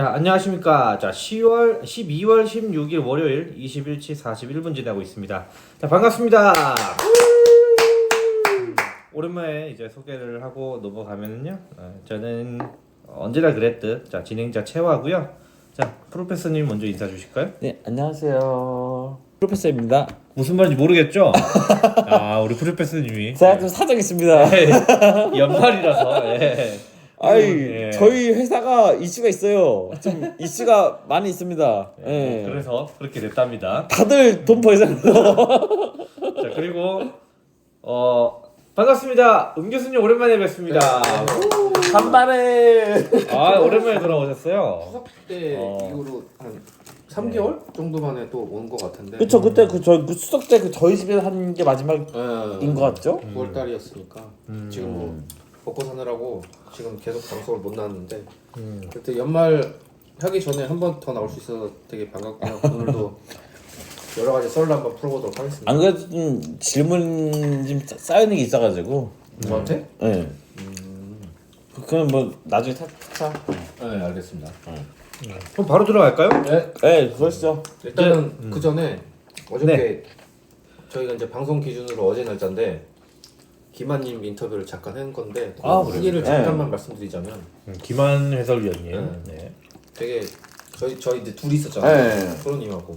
자, 안녕하십니까. 자, 12월 16일 월요일 21시 41분 지나고 있습니다. 자, 반갑습니다. 오랜만에 이제 소개를 하고 넘어가면은요. 저는 언제나 그랬듯 자, 진행자 채화고요. 자, 프로페서님 먼저 인사 주실까요? 네, 안녕하세요. 프로페서입니다. 무슨 말인지 모르겠죠? 아, 우리 프로페서님이 제가 좀 사정 있습니다. 연말이라서 예. 아이, 예. 저희 회사가 이슈가 있어요. 좀 이슈가 많이 있습니다. 예. 그래서 그렇게 됐답니다. 다들 돈 벌잖아요. 자, 그리고 반갑습니다. 교수님 오랜만에 뵙습니다. 간발에. 아, 오랜만에 돌아오셨어요. 추석 때 이후로 한 3개월 정도 만에 또 온 것 같은데. 그쵸, 그때 저희 추석 때 저희 집에서 한 게 마지막인 것 같죠? 9월 달이었으니까 지금 뭐 먹고 사느라고 지금 계속 방송을 못 나왔는데 그때 연말 하기 전에 한 번 더 나올 수 있어서 되게 반갑고요. 오늘도 여러 가지 썰을 한번 풀어보도록 하겠습니다. 안 그래도 좀 질문 좀 쌓여있는 게 있어가지고. 저한테? 네. 그럼 뭐 나중에 타. 네, 알겠습니다. 그럼 바로 들어갈까요? 네, 네, 그러시죠. 일단은 그 전에 어저께 저희가 이제 방송 기준으로 어제 날짜인데 김한님 인터뷰를 잠깐 한 건데 그 후기를 잠깐만 말씀드리자면 김한 해설위원님. 네. 되게 저희 이제 둘이 있었잖아요. 네. 프로님하고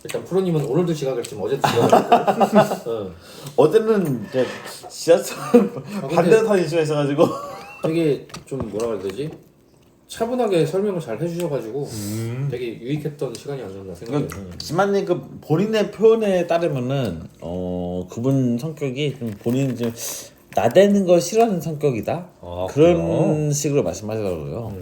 일단 프로님은 오늘도 지각했지만 어제도 지각했고 어제는 이제 지하철 반대편 이슈가 있어가지고. 되게 좀 뭐라 그래야 되지? 차분하게 설명을 잘 해주셔가지고 되게 유익했던 시간이 아니었나 생각해요. 김한님 그 본인의 표현에 따르면은 그분 성격이 좀 본인이 좀 나대는 걸 싫어하는 성격이다. 아, 그런 그래요? 식으로 말씀하시더라고요.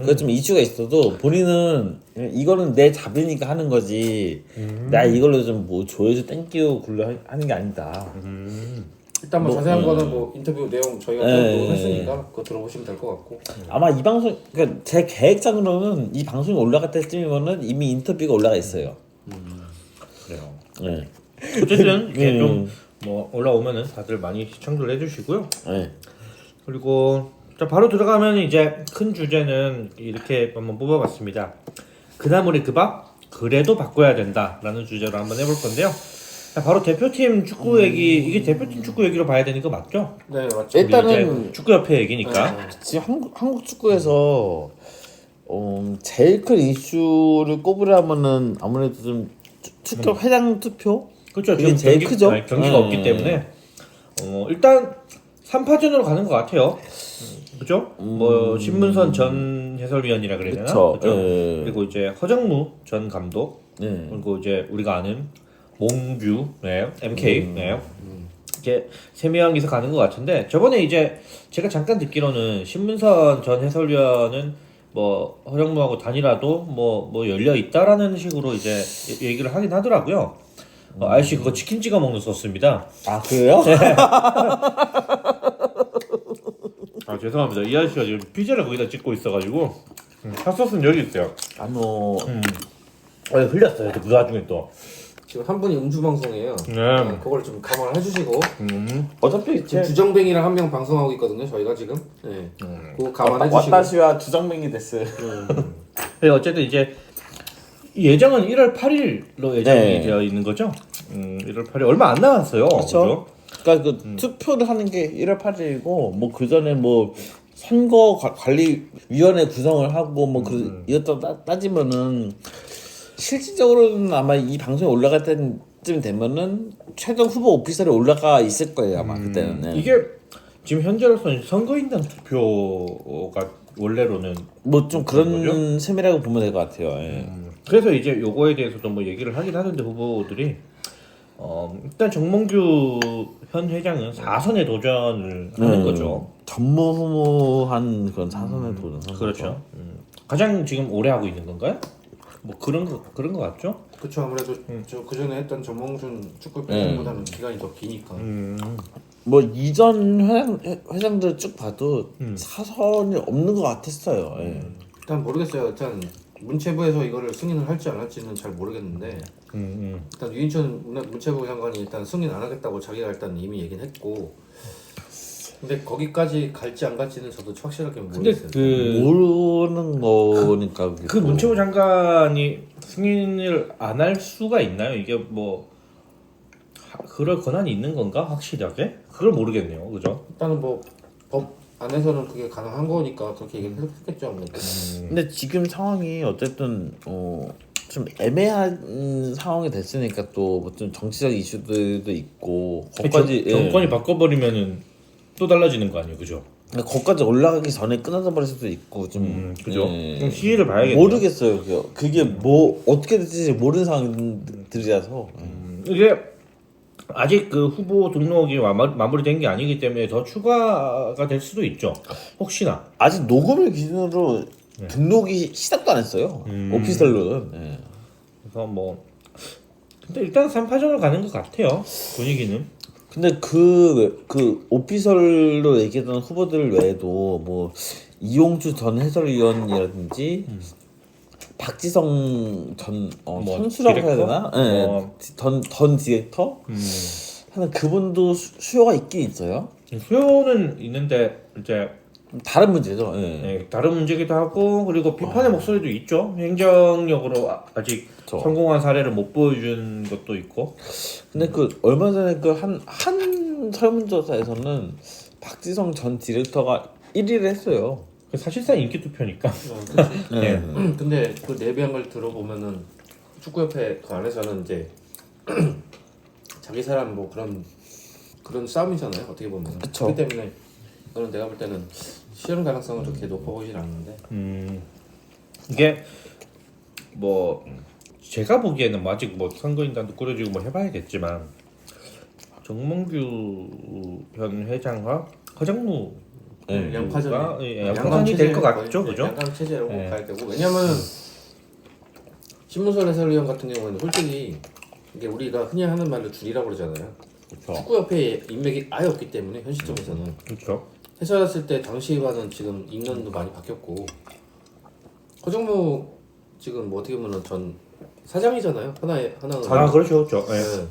그래서 좀 이슈가 있어도 본인은 이거는 내 잡이니까 하는 거지. 나 이걸로 좀 뭐 조회수 땡기고 굴려 하는 게 아니다. 일단 뭐 자세한 거는 뭐 인터뷰 내용 저희가 했으니까 그거 들어보시면 될 것 같고. 아마 이 방송 그러니까 제 계획상으로는 이 방송이 올라갈 때쯤이면은 이미 인터뷰가 올라가 있어요. 그래요. 네. 어쨌든 이게 좀 뭐 올라오면은 다들 많이 시청들 해주시고요. 네. 그리고 자, 바로 들어가면 이제 큰 주제는 이렇게 한번 뽑아봤습니다. 그나물의 그 밥 그래도 바꿔야 된다라는 주제로 한번 해볼 건데요. 자, 바로 대표팀 축구 얘기, 이게 대표팀 축구 얘기로 봐야 되는 거 맞죠? 네, 맞죠. 일단은 축구협회 얘기니까. 지금 한국 축구에서 제일 큰 이슈를 꼽으려면은 아무래도 좀 축구 회장 투표 그렇죠. 그게 제일 크죠. 경기가 없기 때문에 일단 3파전으로 가는 것 같아요. 그죠? 뭐 신문선 전 해설위원이라 그래야 되나? 그쵸. 그죠? 예. 그리고 이제 허정무 전 감독, 네. 그리고 이제 우리가 아는 몽규, 네, MK, 네. 이제 세 명이서 가는 것 같은데 저번에 이제 제가 잠깐 듣기로는 신문선 전 해설위원은 뭐 허정무하고 단일화도 뭐 열려 있다라는 식으로 이제 얘기를 하긴 하더라고요. 아저씨 그거 치킨 찍어 먹는 소스입니다. 아 그래요? 아 죄송합니다. 이 아저씨가 지금 피자를 거기다 찍고 있어가지고 핫소스는 여기 있어요. 흘렸어요. 그 와중에 또. 지금 한 분이 음주 방송이에요. 네. 그걸 좀 감안해 주시고 어차피 지금 주정뱅이랑 한 명 방송하고 있거든요. 저희가 지금. 네. 그거 감안해 주시고. 왔다시와 주정뱅이 됐어요. 네, 어쨌든 이제 예정은 1월 8일로 예정이 네. 되어 있는 거죠. 1월 8일 얼마 안 남았어요. 그렇죠. 그러니까 그 투표를 하는 게 1월 8일이고 뭐 그 전에 뭐 선거 관리위원회 구성을 하고 뭐 이것도 따지면은 실질적으로는 아마 이 방송이 올라갈 때쯤 되면은 최종 후보 오피셜에 올라가 있을 거예요 아마 그때는. 네. 이게 지금 현재로서는 선거인단 투표가 원래로는 뭐 좀 그런 거죠? 셈이라고 보면 될 것 같아요. 예. 그래서 이제 요거에 대해서도 뭐 얘기를 하긴 하는데 후보들이 일단 정몽규 현 회장은 4선에 도전을 하는 거죠. 전무후무한 그런 사선에 도전하는 그렇죠. 거죠. 가장 지금 오래 하고 있는 건가요? 뭐 그런 거 같죠? 그렇죠. 아무래도 저 그 전에 했던 전몽준 축구협회보다는 기간이 더 기니까. 뭐 이전 회장들 쭉 봐도 사선이 없는 것 같았어요. 예. 일단 모르겠어요. 일단 문체부에서 이거를 승인을 할지 안 할지는 잘 모르겠는데 일단 유인천 문체부 장관이 일단 승인 안 하겠다고 자기가 일단 이미 얘기는 했고 근데 거기까지 갈지 안 갈지는 저도 확실하게 근데 모르겠어요. 모르는 거니까 그게 그 또. 문체부 장관이 승인을 안 할 수가 있나요? 이게 뭐 그럴 권한이 있는 건가 확실하게? 그걸 모르겠네요. 그죠? 일단은 뭐 법 안에서는 그게 가능한 거니까 그렇게 얘기를 했겠죠 아무래도. 근데 지금 상황이 어쨌든 좀 애매한 상황이 됐으니까 또 뭐 좀 정치적 이슈들도 있고 거기까지 정권이 바꿔버리면은 또 달라지는 거 아니에요, 그죠? 거기까지 올라가기 전에 끊어져 버릴 수도 있고 좀 그죠? 예. 좀 시기를 봐야겠네요. 모르겠어요. 그게 뭐 어떻게 될지 모르는 상황들이라서 이게 아직 그 후보 등록이 마무리된 게 아니기 때문에 더 추가가 될 수도 있죠. 혹시나. 아직 녹음을 기준으로 등록이 시작도 안 했어요. 오피셜로는. 예. 그래서 뭐 근데 일단 3파전으로 가는 것 같아요. 분위기는. 근데 그 오피셜로 얘기했던 후보들 외에도 뭐 이용주 전 해설위원이라든지 박지성 전 선수라고 해야 되나? 전 디렉터 하는 그분도 수요가 있긴 있어요. 수요는 있는데 이제 다른 문제죠. 예. 네, 다른 문제기도 하고 그리고 비판의 목소리도 있죠. 행정력으로 아직 그쵸. 성공한 사례를 못 보여준 것도 있고. 근데 그 얼마 전에 그 한 설문조사에서는 박지성 전 디렉터가 1위를 했어요. 사실상 인기 투표니까. 네. 근데 그 내비한 걸 들어보면은 축구협회 그 안에서는 이제 자기 사람 뭐 그런 싸움이잖아요 어떻게 보면. 그쵸. 그렇기 때문에 그건 내가 볼 때는 실현 가능성은 그렇게 높아 보이진 않는데. 이게 뭐 제가 보기에는 뭐 아직 뭐 선거인단도 꾸려지고 뭐 해봐야겠지만 정몽규 현 회장과 허정무 양파전이 될 것 같죠, 그죠? 양강 체제로 가야 되고 왜냐면 신문설 해설위원 같은 경우는 솔직히 이게 우리가 흔히 하는 말로 줄이라고 그러잖아요. 그렇죠. 축구협회에 인맥이 아예 없기 때문에 현 시점에서는 그렇죠. 해설했을 때 당시와는 지금 인원도 많이 바뀌었고 허정무 지금 뭐 어떻게 보면 전 사장이잖아요. 하나는 그렇죠, 그렇죠.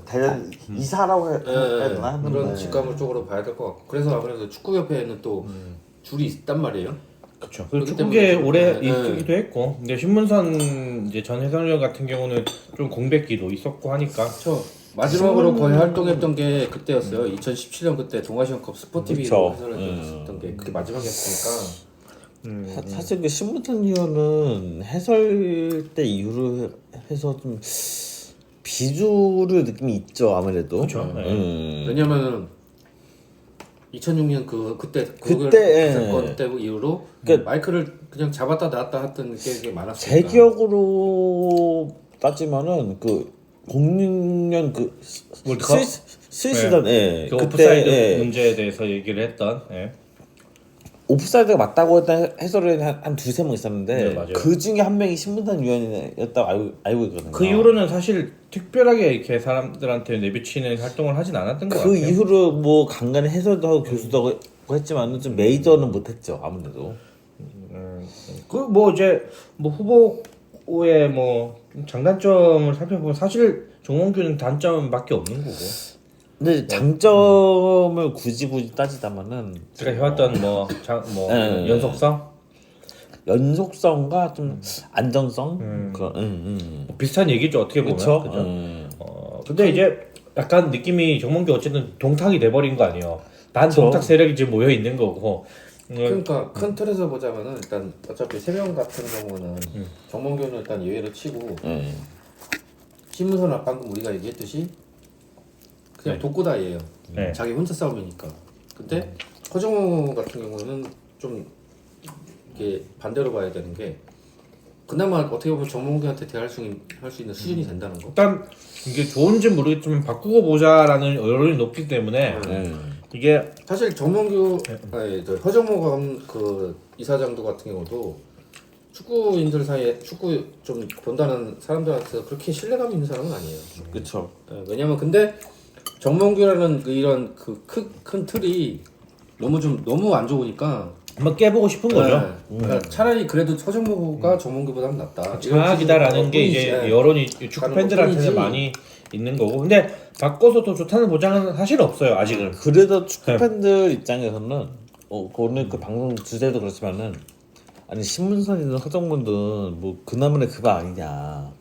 대전 이사라고 해야 되나? 그런 직감을 쪽으로 봐야 될 것 같고 그래서 아무래도 축구협회에는 또 줄이 있단 말이에요. 그렇죠. 그렇기 축구계 때문에 오래 네. 있기도 했고, 근데 신문선 이제 전 해설위원 같은 경우는 좀 공백기도 있었고 하니까. 저 마지막으로 거의 활동했던 게 그때였어요. 2017년 그때 동아시안컵 스포티비로 그쵸. 해설했던 게 그게 마지막이었으니까. 사실 그 신문선 위원은 해설 때 이후로 해서 좀 비주류 느낌이 있죠 아무래도. 그쵸. 왜냐면은 2006년 그때 사건 때 이후로 마이크를 그냥 잡았다 놨다 했던 게 많았어요. 제 기억으로 따지면은 그 06년 그 월드컵? 스위스전 그 오프사이드 문제에 대해서 얘기를 했던. 오프사이드가 맞다고 했던 해설위원이 한 두세 명 있었는데 네, 맞아요. 그 중에 한 명이 신문선 위원이었다고 알고 있거든요. 그 이후로는 사실 특별하게 이렇게 사람들한테 내비치는 활동을 하진 않았던 것 같아요. 그 이후로 뭐 간간히 해설도 하고 교수도 하고 했지만 좀 메이저는 못했죠 아무래도. 그 뭐 이제 뭐 후보의 뭐 장단점을 살펴보면 사실 정몽규는 단점밖에 없는 거고. 근데 장점을 굳이 따지자면은 제가 해왔던 연속성과 좀 안정성 뭐 비슷한 얘기죠 어떻게 보면. 그쵸? 근데 이제 약간 느낌이 정몽규 어쨌든 동탁이 돼버린 거 아니에요. 난 동탁 세력이 지금 모여 있는 거고. 그러니까 큰 틀에서 보자면은 일단 어차피 세 명 같은 경우는 정몽규는 일단 예외로 치고 신문선 방금 우리가 얘기했듯이 그냥 독고다이예요. 자기 혼자 싸움이니까. 근데 허정호 같은 경우는 좀 이게 반대로 봐야 되는 게 그나마 어떻게 보면 정몽규한테 대할 수 있는 수준이 된다는 거. 일단 이게 좋은지 모르겠지만 바꾸고 보자라는 여론이 높기 때문에 이게 사실 정몽규 허정호 그 이사장도 같은 경우도 축구인들 사이에 축구 좀 본다는 사람들한테 그렇게 신뢰감 있는 사람은 아니에요. 그렇죠. 왜냐면 근데 정몽규라는 이런 그 큰 틀이 너무 안 좋으니까 한번 깨보고 싶은 거죠. 그러니까 차라리 그래도 서정모가 정몽규보다는 낫다. 장악이다라는 게 이제 여론이 축구 팬들한테는 많이 있는 거고. 근데 바꿔서 더 좋다는 보장은 사실 없어요 아직은. 그래도 축구 팬들 입장에서는 오늘 그 방송 주제도 그렇지만은 아니 신문선이든 허정무든 뭐 그나마의 그바 아니냐.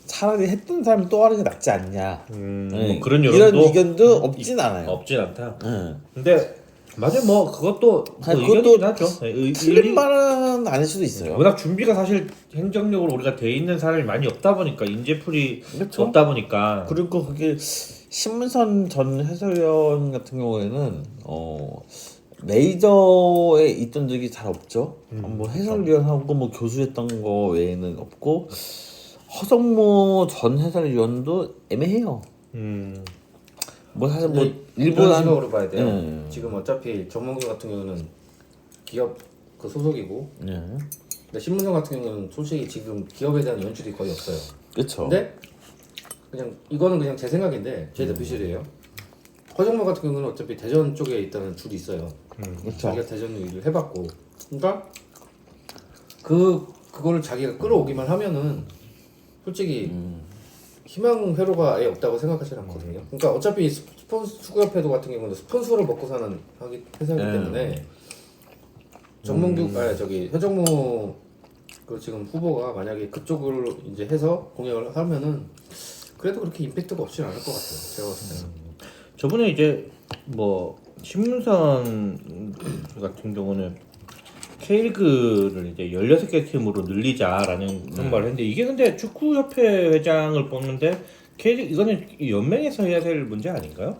차라리 했던 사람이 또 하는 게 낫지 않냐. 뭐 그런 이런 여론도 의견도 없진 않아요. 없진 않다. 네. 근데 맞아요. 뭐 그것도 아니, 뭐 그것도 의견이긴 하죠. 틀린 말은 아닐 수도 있어요. 워낙 준비가 사실 행정력으로 우리가 돼 있는 사람이 많이 없다 보니까 인재풀이 그렇죠. 없다 보니까 그리고 그게 신문선 전 해설위원 같은 경우에는 메이저에 있던 적이 잘 없죠. 뭐 해설위원하고 뭐 교수했던 거 외에는 없고 허성모 전 해설위원도 애매해요. 뭐 사실 뭐 일본 이런 식으로 봐야 돼요. 네. 지금 어차피 정몽규 같은 경우는 기업 그 소속이고, 네. 근데 신문선 같은 경우는 솔직히 지금 기업에 대한 연출이 거의 없어요. 그렇죠. 근데 그냥 이거는 그냥 제 생각인데 제 대표실이에요. 허정모 같은 경우는 어차피 대전 쪽에 있다는 줄이 있어요. 그렇죠. 자기가 대전 일을 해봤고, 그러니까 그거를 자기가 끌어오기만 하면은 솔직히 희망 회로가 아예 없다고 생각하지 않거든요. 그러니까 어차피 축구협회도 같은 경우는 스폰서를 먹고 사는 회사이기 때문에 정몽규 허정모 그 지금 후보가 만약에 그쪽으로 이제 해서 공약을 하면은 그래도 그렇게 임팩트가 없지는 않을 것 같아요. 제가 봤을 때는. 저번에 이제 뭐 신문선 같은 경우는 K리그를 이제 16개 팀으로 늘리자라는 그런 말을 했는데 이게 근데 축구협회 회장을 뽑는데 K리그 이거는 연맹에서 해야 될 문제 아닌가요?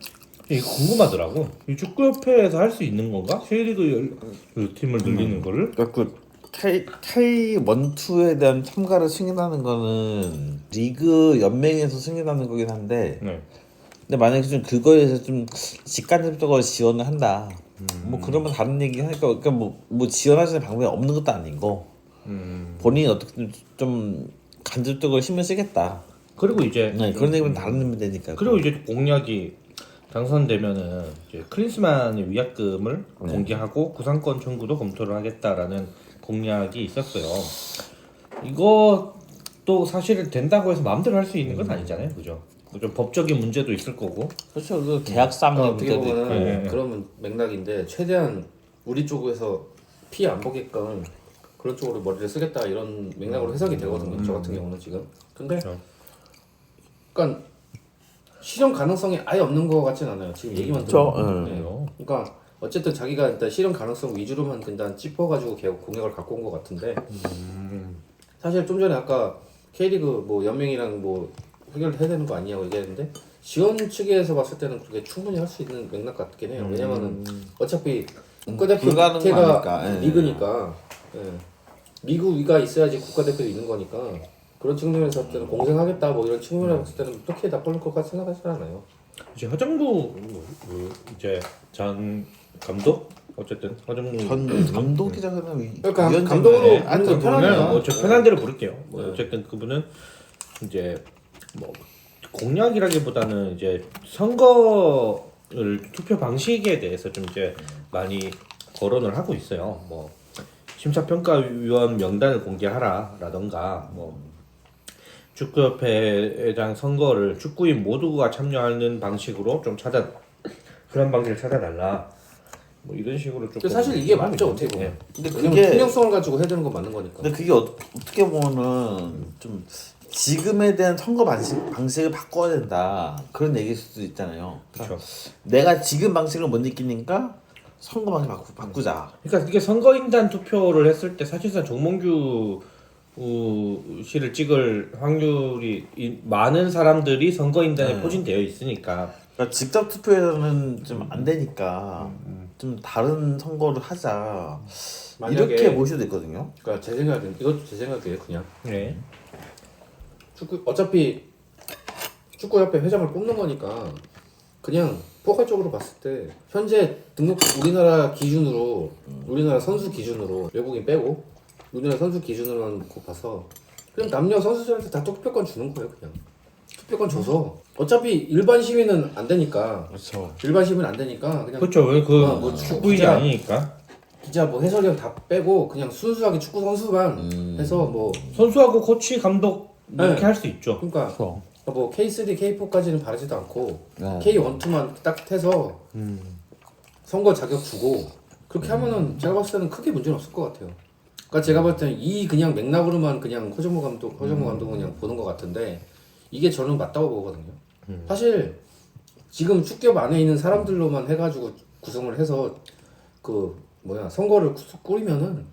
이거 궁금하더라고. 이 축구협회에서 할 수 있는 건가? K리그 그 팀을 늘리는 거를? 그러니까 그 K1-2에 대한 참가를 승인하는 거는 리그 연맹에서 승인하는 거긴 한데 네. 근데 만약에 좀 그거에 대해서 좀 직간접적으로 지원을 한다. 뭐 그러면 다른 얘기 하니까 그러니까 뭐 지원하시는 방법이 없는 것도 아니고 본인이 어떻게 좀 간접적으로 힘을 쓰겠다. 그리고 이제 네, 그런 얘기면 다른 문제니까. 그리고 이제 공약이 당선되면은 이제 크리스만의 위약금을 공개하고 구상권 청구도 검토를 하겠다라는 공약이 있었어요. 이것도 사실은 된다고 해서 마음대로 할 수 있는 건 아니잖아요, 그죠? 좀 법적인 문제도 있을 거고. 그렇죠. 그 계약상 어떻게 문제도 있고. 보면은 네. 그런 맥락인데 최대한 우리 쪽에서 피해 안 보게끔 그런 쪽으로 머리를 쓰겠다 이런 맥락으로 해석이 되거든요. 저 같은 경우는 지금. 근데 그렇죠. 그러니까 실현 가능성이 아예 없는 것 같진 않아요. 지금 얘기만 그렇죠. 들어도. 네. 그러니까 어쨌든 자기가 일단 실현 가능성 위주로만 일단 짚어가지고 공약을 갖고 온 것 같은데 사실 좀 전에 아까 K리그 뭐 연맹이랑 뭐 해결해야 되는 거 아니냐고 얘기했는데 지원 측에서 봤을 때는 그게 충분히 할 수 있는 맥락 같긴 해요. 왜냐면은 어차피 국가대표 불가능은 밑에가 아니까. 예. 리그니까 리그 위가 있어야지 국가대표 있는 거니까 그런 측면에서 봤을 때는 공생하겠다 뭐 이런 측면에서 봤을 때는 어떻게 나쁠 것 같아 생각하지 않아요. 이제 허정무 이제 전 감독 어쨌든 허정무 전 감독이라는 그러니까 위원장이- 감독으로 네. 하는 게 그분은 편하니까. 뭐저 편한 대로 부를게요. 뭐 네. 어쨌든 그분은 이제 뭐 공약이라기보다는 이제 선거를 투표 방식에 대해서 좀 이제 많이 거론을 하고 있어요. 뭐 심사평가위원 명단을 공개하라라던가 뭐 축구협회장 선거를 축구인 모두가 참여하는 방식으로 좀 그런 방식을 찾아달라. 뭐 이런 식으로 조금. 근데 사실 이게 맞죠 어떻게 보면. 네. 근데 왜냐면 그게 투명성을 가지고 해야 되는 건 맞는 거니까. 근데 그게 어떻게 보면은 좀 지금에 대한 선거 방식을 바꿔야 된다 그런 얘기일 수도 있잖아요. 그렇죠. 내가 지금 방식을 못 느끼니까 선거 방식 바꾸자. 그러니까 이게 선거인단 투표를 했을 때 사실상 정몽규 씨를 찍을 확률이 많은 사람들이 선거인단에 포진되어 있으니까. 그러니까 직접 투표에서는 좀 안 되니까 좀 다른 선거를 하자. 만약에- 이렇게 볼 수도 있거든요. 그러니까 제 생각엔 이것도 제 생각이에요 그냥. 네. 어차피 축구협회 회장을 뽑는 거니까 그냥 포괄적으로 봤을 때 현재 등록 우리나라 기준으로 우리나라 선수 기준으로 외국인 빼고 우리나라 선수 기준으로만 놓고 봐서 그냥 남녀 선수들한테 다 투표권 주는 거예요 그냥 투표권 줘서 어차피 일반 시민은 안 되니까 그렇죠. 일반 시민은 안 되니까 그냥 그렇죠. 왜 그 뭐 축구인이 기자- 아니니까. 기자 뭐 해설위원 다 빼고 그냥 순수하게 축구 선수만 해서 뭐 선수하고 코치, 감독 이렇게 네. 할 수 있죠. 그러니까 그렇죠. 뭐 K3, K4까지는 바라지도 않고 네. K1, 2만 딱 해서 선거 자격 주고 그렇게 하면은 제가 봤을 때는 크게 문제는 없을 것 같아요. 그러니까 제가 봤을 때는 이 그냥 맥락으로만 그냥 허정무 감독은 그냥 보는 것 같은데 이게 저는 맞다고 보거든요. 사실 지금 축협 안에 있는 사람들로만 해가지고 구성을 해서 그 선거를 꾸리면은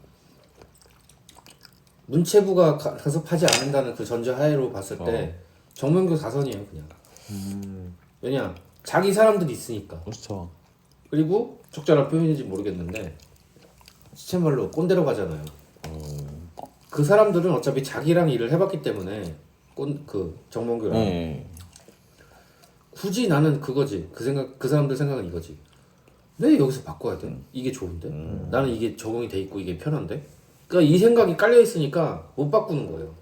문체부가 간섭하지 않는다는 그 전제하에로 봤을 때 정명규 4선이에요 그냥. 왜냐 자기 사람들이 있으니까. 그렇죠. 그리고 적절한 표현인지 모르겠는데 시체말로 꼰대로 가잖아요. 그 사람들은 어차피 자기랑 일을 해봤기 때문에 정몽규랑 굳이 나는 그거지. 그 사람들 생각은 이거지. 왜 여기서 바꿔야 돼? 이게 좋은데? 나는 이게 적응이 돼 있고 이게 편한데? 그러니까 이 생각이 깔려 있으니까 못 바꾸는 거예요.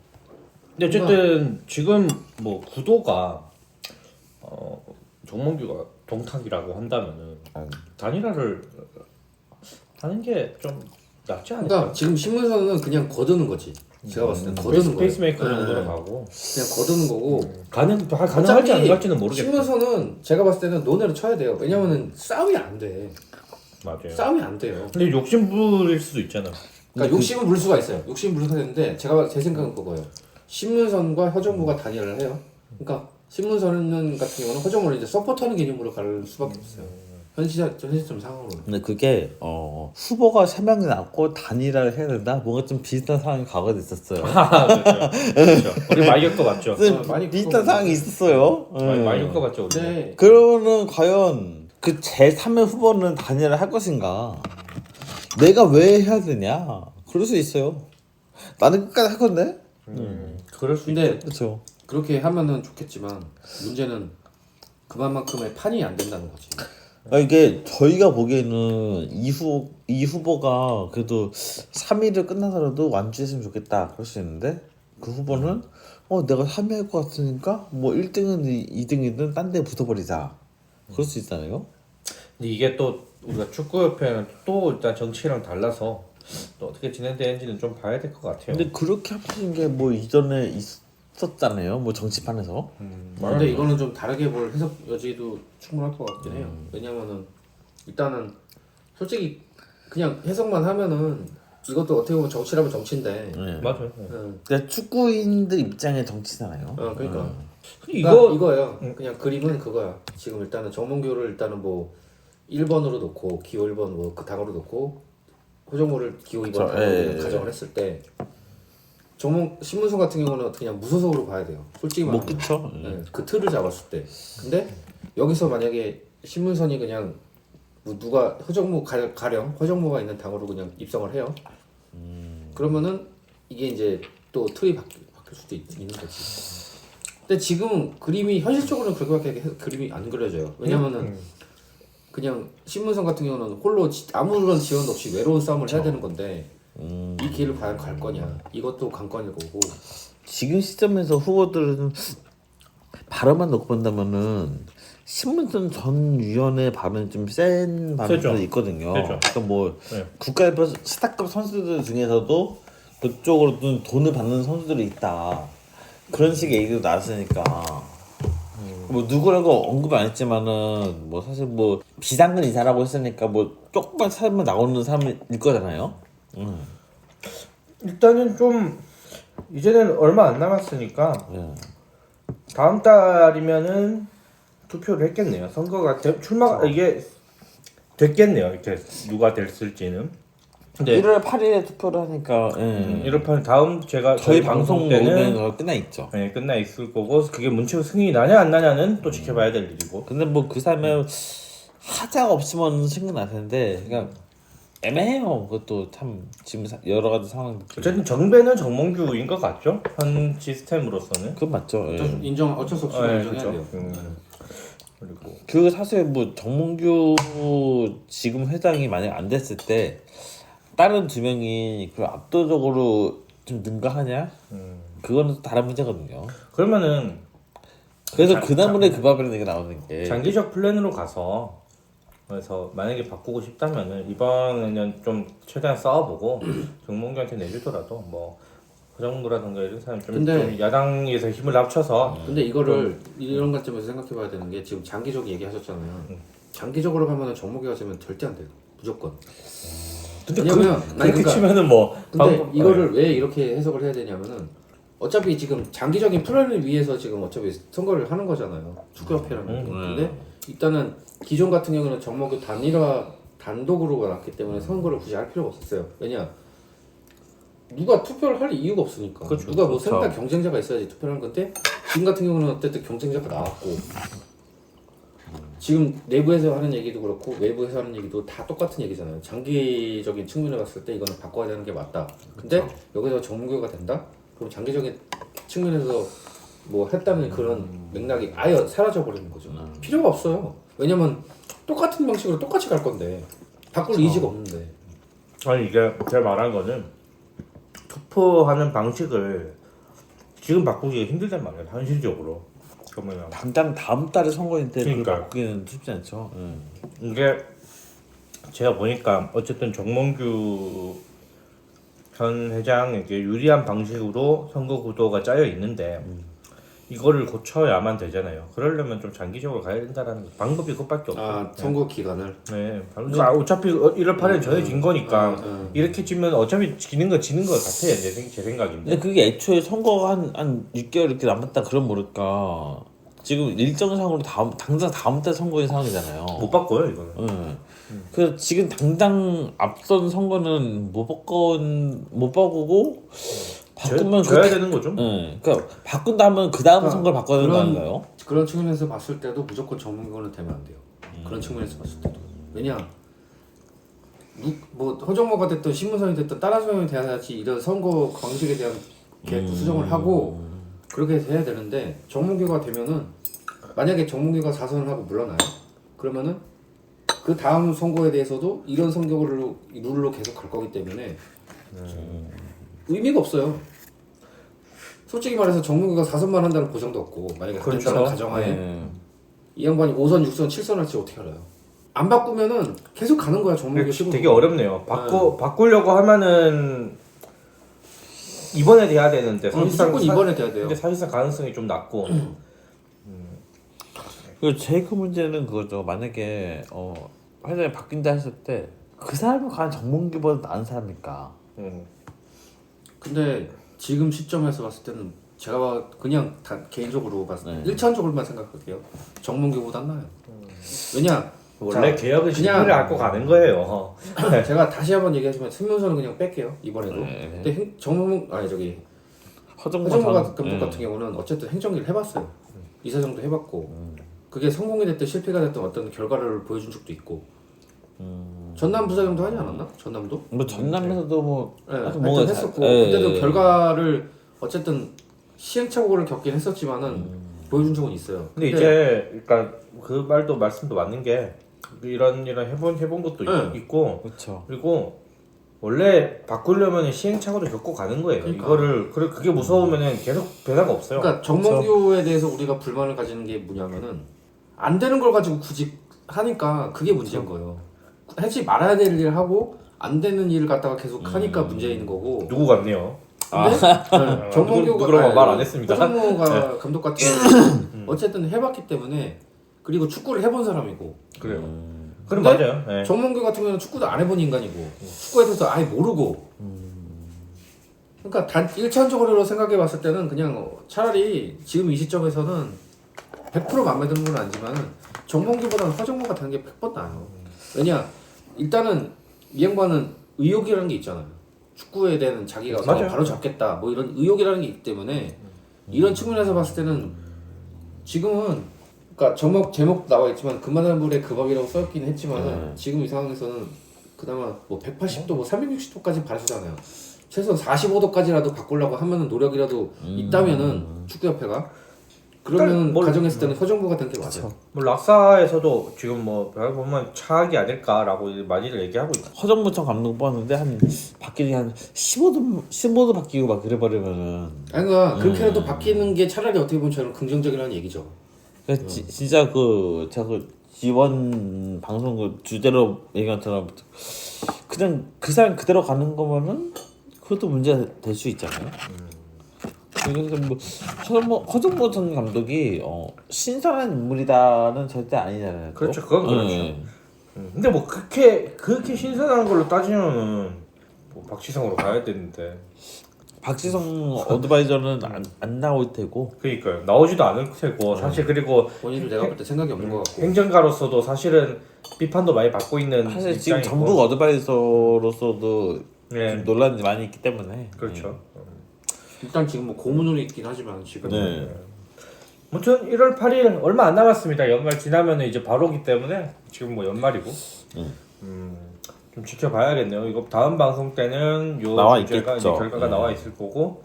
근데 어쨌든 지금 뭐 구도가 정몽규가 동탁이라고 한다면은 단일화를 하는 게 좀 낫지 않을까? 그러니까 지금 신문선은 그냥 거두는 거지. 제가 봤을 때 거두는 거예요. 페이스메이커 정도로 네. 가고 그냥 거두는 거고. 가능할지 안 갈지는 모르겠어. 신문선은 제가 봤을 때는 논외로 쳐야 돼요. 왜냐면은 싸움이 안 돼. 맞아요. 싸움이 안 돼요. 근데 욕심 부릴 수도 있잖아. 그러니까 욕심은 부릴 수가 있어요. 욕심 부릴 수가 있는데 제 생각은 그거예요. 신문선과 허정무가 단일화를 해요. 그러니까 신문선 같은 경우는 허정무를 이제 서포트하는 개념으로 갈 수밖에 없어요. 현실점 상황으로. 근데 그게 후보가 3명이 남고 단일화를 해야 된다? 뭔가 좀 비슷한 상황이 과거에 있었어요. 그렇죠. 우리 마이격도 맞죠. 많이 비슷한 상황이 있었어요. 마이격도 맞죠. 우리. 네. 그러면은 과연 그 제3의 후보는 단일화 할 것인가? 내가 왜 해야 되냐? 그럴 수 있어요. 나는 끝까지 할 건데? 그럴 수 근데 그렇죠. 그렇게 하면은 좋겠지만 문제는 그만큼의 판이 안 된다는 거지. 이게 저희가 보기에는 이 후보가 그래도 3위를 끝나서라도 완주했으면 좋겠다 그럴 수 있는데 그 후보는 내가 3위 할 것 같으니까 뭐 1등은 2등이든 딴 데 붙어버리자 그럴 수 있잖아요. 근데 이게 또 우리가 축구협회는 또 일단 정치랑 달라서 또 어떻게 진행되는지는 좀 봐야 될 것 같아요. 근데 그렇게 하시는 게 뭐 이전에 있었잖아요. 뭐 정치판에서. 근데 이거는 좀 다르게 볼 해석 여지도 충분할 것 같긴 해요. 왜냐면은 일단은 솔직히 그냥 해석만 하면은 이것도 어떻게 보면 정치라면 정치인데. 맞아요. 그러니까 축구인들 입장의 정치잖아요. 그러니까. 이거 이거예요. 그냥 그림은 그거야. 지금 일단은 정몽규를 일단은 뭐 1번으로 놓고 기호 1번 뭐 그 당으로 놓고 호정무를 기호 2번 당으로 가정을 했을 때 신문선 같은 경우는 그냥 무소속으로 봐야 돼요. 솔직히 뭐 말하면. 그쵸. 네, 그 틀을 잡았을 때. 근데 여기서 만약에 신문선이 그냥 뭐 누가 허정무 가령 허정무가 있는 당으로 그냥 입성을 해요. 그러면은 이게 이제 또 틀이 바뀔 수도 있는 거지. 근데 지금 그림이 현실적으로는 그렇게밖에 그림이 안 그려져요. 왜냐면은 그냥 신문선 같은 경우는 홀로 아무런 지원 없이 외로운 싸움을 해야 되는 건데 이 길을 과연 갈 거냐 이것도 관건일 거고. 지금 시점에서 후보들은 발언만 놓고 본다면은 신문선 전 위원의 발언이 좀 센 발언들이 있거든요. 그러니까 뭐 국가대표 스타급 선수들 중에서도 그쪽으로 돈을 받는 선수들이 있다. 그런 식의 얘기도 나왔으니까 뭐 누구라고 언급 안 했지만은 뭐 사실 뭐 비상근 이사라고 했으니까 뭐 조금만 살면 나오는 사람일 거잖아요. 일단은 좀 이제는 얼마 안 남았으니까 예. 다음 달이면은 투표를 했겠네요. 선거가 출마가 이게 됐겠네요. 이렇게 누가 됐을지는. 근데 1월 8일에 투표를 하니까 이렇게 다음 저희 방송 때는 때는 끝나 있죠. 네, 끝나 있을 거고 그게 문체부 승인이 나냐 안 나냐는 또 지켜봐야 될 일이고. 근데 뭐 그 사람의 하자가 없으면 생각날 텐데 그러니까 애매해요. 그것도 참 지금 여러 가지 상황. 어쨌든 정배는 정몽규인 것 같죠? 현 시스템으로서는. 그건 맞죠. 예. 어쩔 수 없이 네, 인정해야 그렇죠. 돼요. 그리고 그 사실 뭐 정몽규 지금 회장이 만약 안 됐을 때 다른 두 명이 그 압도적으로 좀 능가하냐? 그거는 또 다른 문제거든요. 그러면은 그래서 그나물에 그 밥이라는 얘기가 나오는 게 장기적 플랜으로 가서 그래서 만약에 바꾸고 싶다면은 이번에는 좀 최대한 싸워보고 정몽규한테 내주더라도 뭐 허정무라든가 이런 사람 좀, 근데- 좀 야당에서 힘을 합쳐서 근데 이거를 이런 관점에서 생각해봐야 되는 게 지금 장기적 얘기하셨잖아요. 장기적으로 가면은 정무개가 되면 절대 안 돼요. 무조건. 근데 왜냐면 그렇게 그러니까 치면은 뭐 근데 방금- 이거를 왜 이렇게 해석을 해야 되냐면은 어차피 지금 장기적인 플랜을 위해서 지금 어차피 선거를 하는 거잖아요. 축구협회라는 게. 근데 일단은 기존 같은 경우는 정목이 단독으로 났기 때문에 선거를 굳이 할 필요가 없었어요. 왜냐? 누가 투표를 할 이유가 없으니까. 그렇죠. 누가 뭐 그렇죠. 생각 경쟁자가 있어야지 투표를 하는 건데 지금 같은 경우는 어쨌든 경쟁자가 나왔고 지금 내부에서 하는 얘기도 그렇고 외부에서 하는 얘기도 다 똑같은 얘기잖아요. 장기적인 측면을 봤을 때 이거는 바꿔야 되는 게 맞다. 근데 여기서 정무교가 된다? 그럼 장기적인 측면에서 뭐 했다는 그런 맥락이 아예 사라져 버리는 거죠. 필요가 없어요. 왜냐면 똑같은 방식으로 똑같이 갈 건데 바꿀 의지가 없는데. 아니 이게 제가 말한 거는 투표하는 방식을 지금 바꾸기가 힘들단 말이에요. 현실적으로. 그러면 당장 다음 달에 선거인데 그걸 그러니까요. 바꾸기는 쉽지 않죠. 이게 제가 보니까 어쨌든 정몽규 전 회장에게 유리한 방식으로 선거 구도가 짜여 있는데 이거를 고쳐야만 되잖아요. 그러려면 좀 장기적으로 가야 된다라는 방법이 그것밖에 없어요. 아 선거 기간을. 네, 그러니까 어차피 1월 8일 정해진 거니까 이렇게 지면 어차피 지는 거 같아요. 제 생각인데. 근데 그게 애초에 선거가 한 6개월 이렇게 남았다 그럼 모를까. 지금 일정상으로 당장 다음 달 선거인 상황이잖아요. 못 바꿔요 이거는. 네. 그래서 지금 당장 앞선 선거는 못 바꾸고 바꾸면 줘야 되는 거죠. 네. 그러니까 바꾼다 하면 그 다음 선거를 바꿔야 되는 거 아닌가요? 그런 측면에서 봤을 때도 무조건 정무교는 되면 안 돼요. 그런 측면에서 봤을 때도. 왜냐? 뭐 허정모가 됐든 신문선이 됐든 다른 사람이 돼야지 이런 선거 방식에 대한 수정을 하고 그렇게 해야 되는데 정무교가 되면은 만약에 정무교가 자선을 하고 물러나요? 그러면은 그 다음 선거에 대해서도 이런 룰로 계속 갈 거기 때문에 의미가 없어요. 솔직히 말해서 정무교가 4선만 한다는 보장도 없고 만약에 그렇죠. 그렇다는 가정하에 네. 이 양반이 5선, 6선, 7선 할지 어떻게 알아요? 안 바꾸면은 계속 가는 거야 정무교 식으로. 되게 어렵네요. 바꾸려고 하면은 이번에 돼야 되는데 무조건 이번에 돼야 돼요. 근데 사실상 가능성이 좀 낮고. 그리고 제일 큰 문제는 그거죠. 만약에 회장이 바뀐다 했을 때 그 사람이 과연 정몽규보다 나은 사람일까? 근데 지금 시점에서 봤을 때는 제가 그냥 개인적으로 봤을 때 네. 일차원적으로만 생각할게요. 정몽규보단 나아요. 왜냐? 원래 자, 개혁은 그냥- 실패를 앓고 가는 거예요. 제가 다시 한번 얘기하지만 신문서는 그냥 뺄게요 이번에도. 네. 근데 허정모 허정모 전- 감독 네. 같은 경우는 어쨌든 행정일을 해봤어요. 이사장도 해봤고 그게 성공이 됐든 실패가 됐든 어떤 결과를 보여준 적도 있고. 전남 부사장도 하지 않았나? 전남도? 뭐 전남에서도 뭐 네, 하여튼 하여튼 뭔가 했었고 예, 그때도 예. 결과를 어쨌든 시행착오를 겪긴 했었지만은 보여준 적은 있어요. 근데 이제 그러니까 그 말씀도 맞는 게 이런 해본 것도 네. 있고 그렇죠. 그리고 원래 바꾸려면 시행착오를 겪고 가는 거예요. 그러니까. 그게 무서우면은 계속 변화가 없어요. 그러니까 정몽규에 대해서 우리가 불만을 가지는 게 뭐냐면은 안 되는 걸 가지고 굳이 하니까 그게 문제인 거예요. 하지 말아야 될 일을 하고 안 되는 일을 갖다가 계속 하니까 문제인 거고. 누구 같네요. 근데 정몽규가 누구라고 말안 했습니다. 허정모가 감독 같은 경우는 어쨌든 해봤기 때문에 그리고 축구를 해본 사람이고 그래요. 음. 그럼 근데 맞아요. 네. 정몽규 같은 경우는 축구도 안 해본 인간이고 축구에 대해서 아예 모르고 그러니까 일차원적으로 생각해 봤을 때는 그냥 차라리 지금 이 시점에서는 100% 마음에 드는 건 아니지만 정몽규보다는 허정모가 되는 게 100번 나아요. 왜냐 일단은 이 양반은 의욕이라는 게 있잖아요. 축구에 대한 자기가 맞아요. 바로 잡겠다 뭐 이런 의욕이라는 게 있기 때문에 이런 측면에서 봤을 때는 지금은 그러니까 제목 나와 있지만 금마산불의 그 밥이라고 써있긴 했지만 지금 이 상황에서는 그나마 뭐 180도 뭐 360도까지 바라주잖아요. 최소 45도까지라도 바꾸려고 하면은 노력이라도 있다면은 축구협회가 그러면 뭘- 가정했을 때는 허정부가 된 게 맞아요. 뭐 락사에서도 지금 뭐 보면 차악이 아닐까라고 많이들 얘기하고 있죠. 허정무 전 감독 뽑았는데 한 바뀌기 한 15도 바뀌고 막 그래버리면은 아니 그러니까 그렇게라도 바뀌는 게 차라리 어떻게 보면 저는 긍정적이라는 얘기죠. 그러니까 진짜 제가 지원 방송 주제로 얘기한 것처럼 그냥 그 사람 그대로 가는 거면은 그것도 문제가 될 수 있잖아요. 그래서 뭐 허정보 전 감독이 신선한 인물이다는 절대 아니잖아요. 또. 그렇죠, 그건 그렇죠. 근데 뭐 그렇게 신선한 걸로 따지면은 뭐 박지성으로 가야 되는데. 박지성 어드바이저는 안 나올 테고. 그러니까요. 나오지도 않을 테고 사실 그리고 본인도 내가 볼 때 생각이 없는 것 같고. 행정가로서도 사실은 비판도 많이 받고 있는 사실 지금 입장이고. 전북 어드바이저로서도 네. 좀 논란이 많이 있기 때문에. 그렇죠. 일단 지금 뭐 고문으로 있긴 하지만 지금 네. 아무튼 1월 8일 얼마 안 남았습니다. 연말 지나면 이제 바로기 때문에 지금 뭐 연말이고 좀 지켜봐야겠네요. 이거 다음 방송 때는 요 나와 주제가 있겠죠. 이제 결과가 나와 있을 거고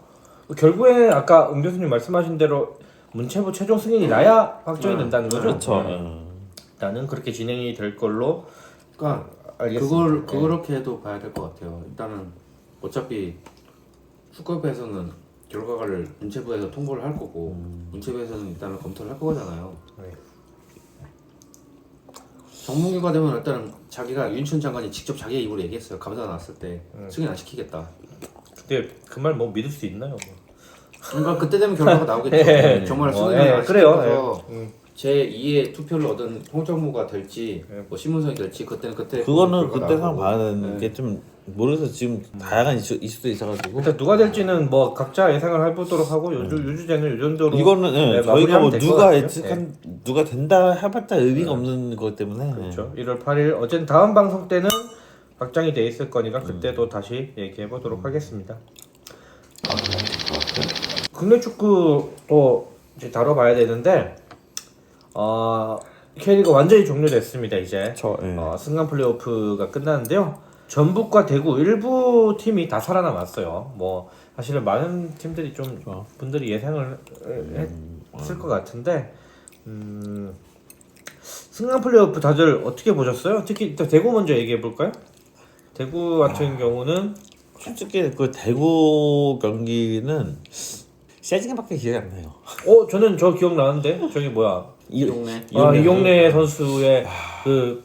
결국에 아까 응 교수님 말씀하신 대로 문체부 최종 승인이 나야 확정이 된다는 거죠. 그렇죠. 나는 그렇게 진행이 될 걸로 그러니까 알겠습니다. 그렇게도 봐야 될 것 같아요. 일단은 어차피 수급에서는 결과를 문체부에서 통보를 할 거고 문체부에서는 일단은 검토를 할 거잖아요. 네. 정문기가 되면 일단은 자기가 윤천 장관이 직접 자기의 입으로 얘기했어요. 감사 나왔을 때 승인 안 시키겠다. 근데 그 말 뭐 믿을 수 있나요? 그러니까 그때 되면 결과가 나오겠죠. 예. 정말 뭐, 승인을 안 그래요. 시켜서 제 2의 투표를 얻은 홍정무가 될지 뭐 신문성이 될지 그때는 그때 그거는 결과가 그때 상황 나오고. 봐야 되는 게 좀 모르겠어. 지금 다양한 이슈도 있어가지고. 일단 누가 될지는 뭐 각자 예상을 해보도록 하고 요주제는 이 정도로 이거는 네, 저희가 마무리하면 뭐 될것 누가 같아요. 예측한 누가 된다 해봤자 의미가 없는 것 때문에. 그렇죠. 1월 8일 어쨌든 다음 방송 때는 확정이 돼 있을 거니까 그때도 다시 얘기해 보도록 하겠습니다. 국내 축구도 이제 다뤄봐야 되는데 K리그 완전히 종료됐습니다. 이제 승강 플레이오프가 끝났는데요. 전북과 대구 일부 팀이 다 살아남았어요. 뭐 사실은 많은 팀들이 좀 분들이 예상을 했을 것 같은데 승강 플레이오프 다들 어떻게 보셨어요? 특히 일단 대구 먼저 얘기해 볼까요? 대구 같은 경우는 솔직히 그 대구 경기는 세징야밖에 기억이 안 나요. 저는 저 기억나는데 저기 뭐야 이용래 이용래 선수의 그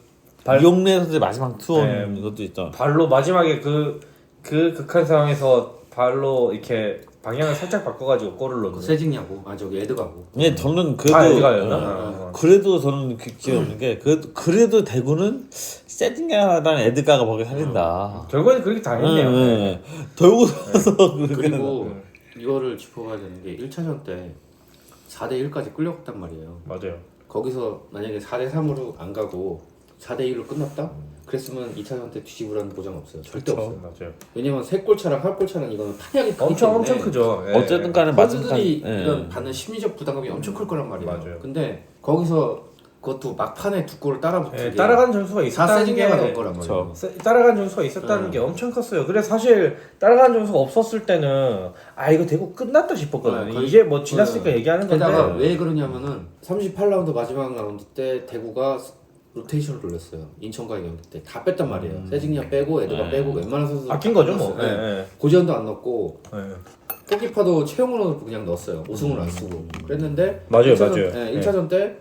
이용래 선수의 마지막 투혼 네. 이것도 있죠. 발로 마지막에 그 극한 상황에서 발로 이렇게 방향을 살짝 바꿔가지고 골을 넣는. 세징야고 저기 에드가고. 예, 저는 그래도 에드가였나? 그래도 저는 기억이 없는 게 그래도 대구는 세징야랑 에드가가 거기 살린다. 결국에는 그렇게 당했네요. 네. 대구 가서 그리고 이거를 짚어봐야 되는 게 1차전 때 4대 1까지 끌려갔단 말이에요. 맞아요. 거기서 만약에 4대 3으로 안 가고 4대 1로 끝났다? 그랬으면 2차전 때 뒤집으라는 보장 없어요. 절대 없어요. 맞아요. 왜냐면 3골 차랑 8골 차는 이거는 탄약이 크기 엄청 때문에 크죠. 예. 어쨌든 간에 맞은 팬들이 이런 받는 심리적 부담감이 엄청 클 거란 말이에요. 맞아요. 근데 거기서 그것도 막판에 2골을 따라붙이게 따라간 점수가 있었다는 게 4세징야가 넣은 거란 말이에요. 따라간 점수가 있었다는 게 엄청 컸어요. 그래서 사실 따라간 점수가 없었을 때는 이거 대구 끝났다 싶었거든요. 이제 뭐 지났으니까 얘기하는 건데. 게다가 왜 그러냐면은 38라운드 마지막 라운드 때 대구가 로테이션을 돌렸어요. 인천과의 경기 때 다 뺐단 말이에요. 세징야 빼고 에드가 빼고 웬만한 선수 아낀 거죠 뭐. 네. 고지현도 안 넣었고 네. 골키퍼도 최용으로 그냥 넣었어요. 우승을 안 쓰고 그랬는데 맞아요, 1차전, 맞아요. 네, 1차전 때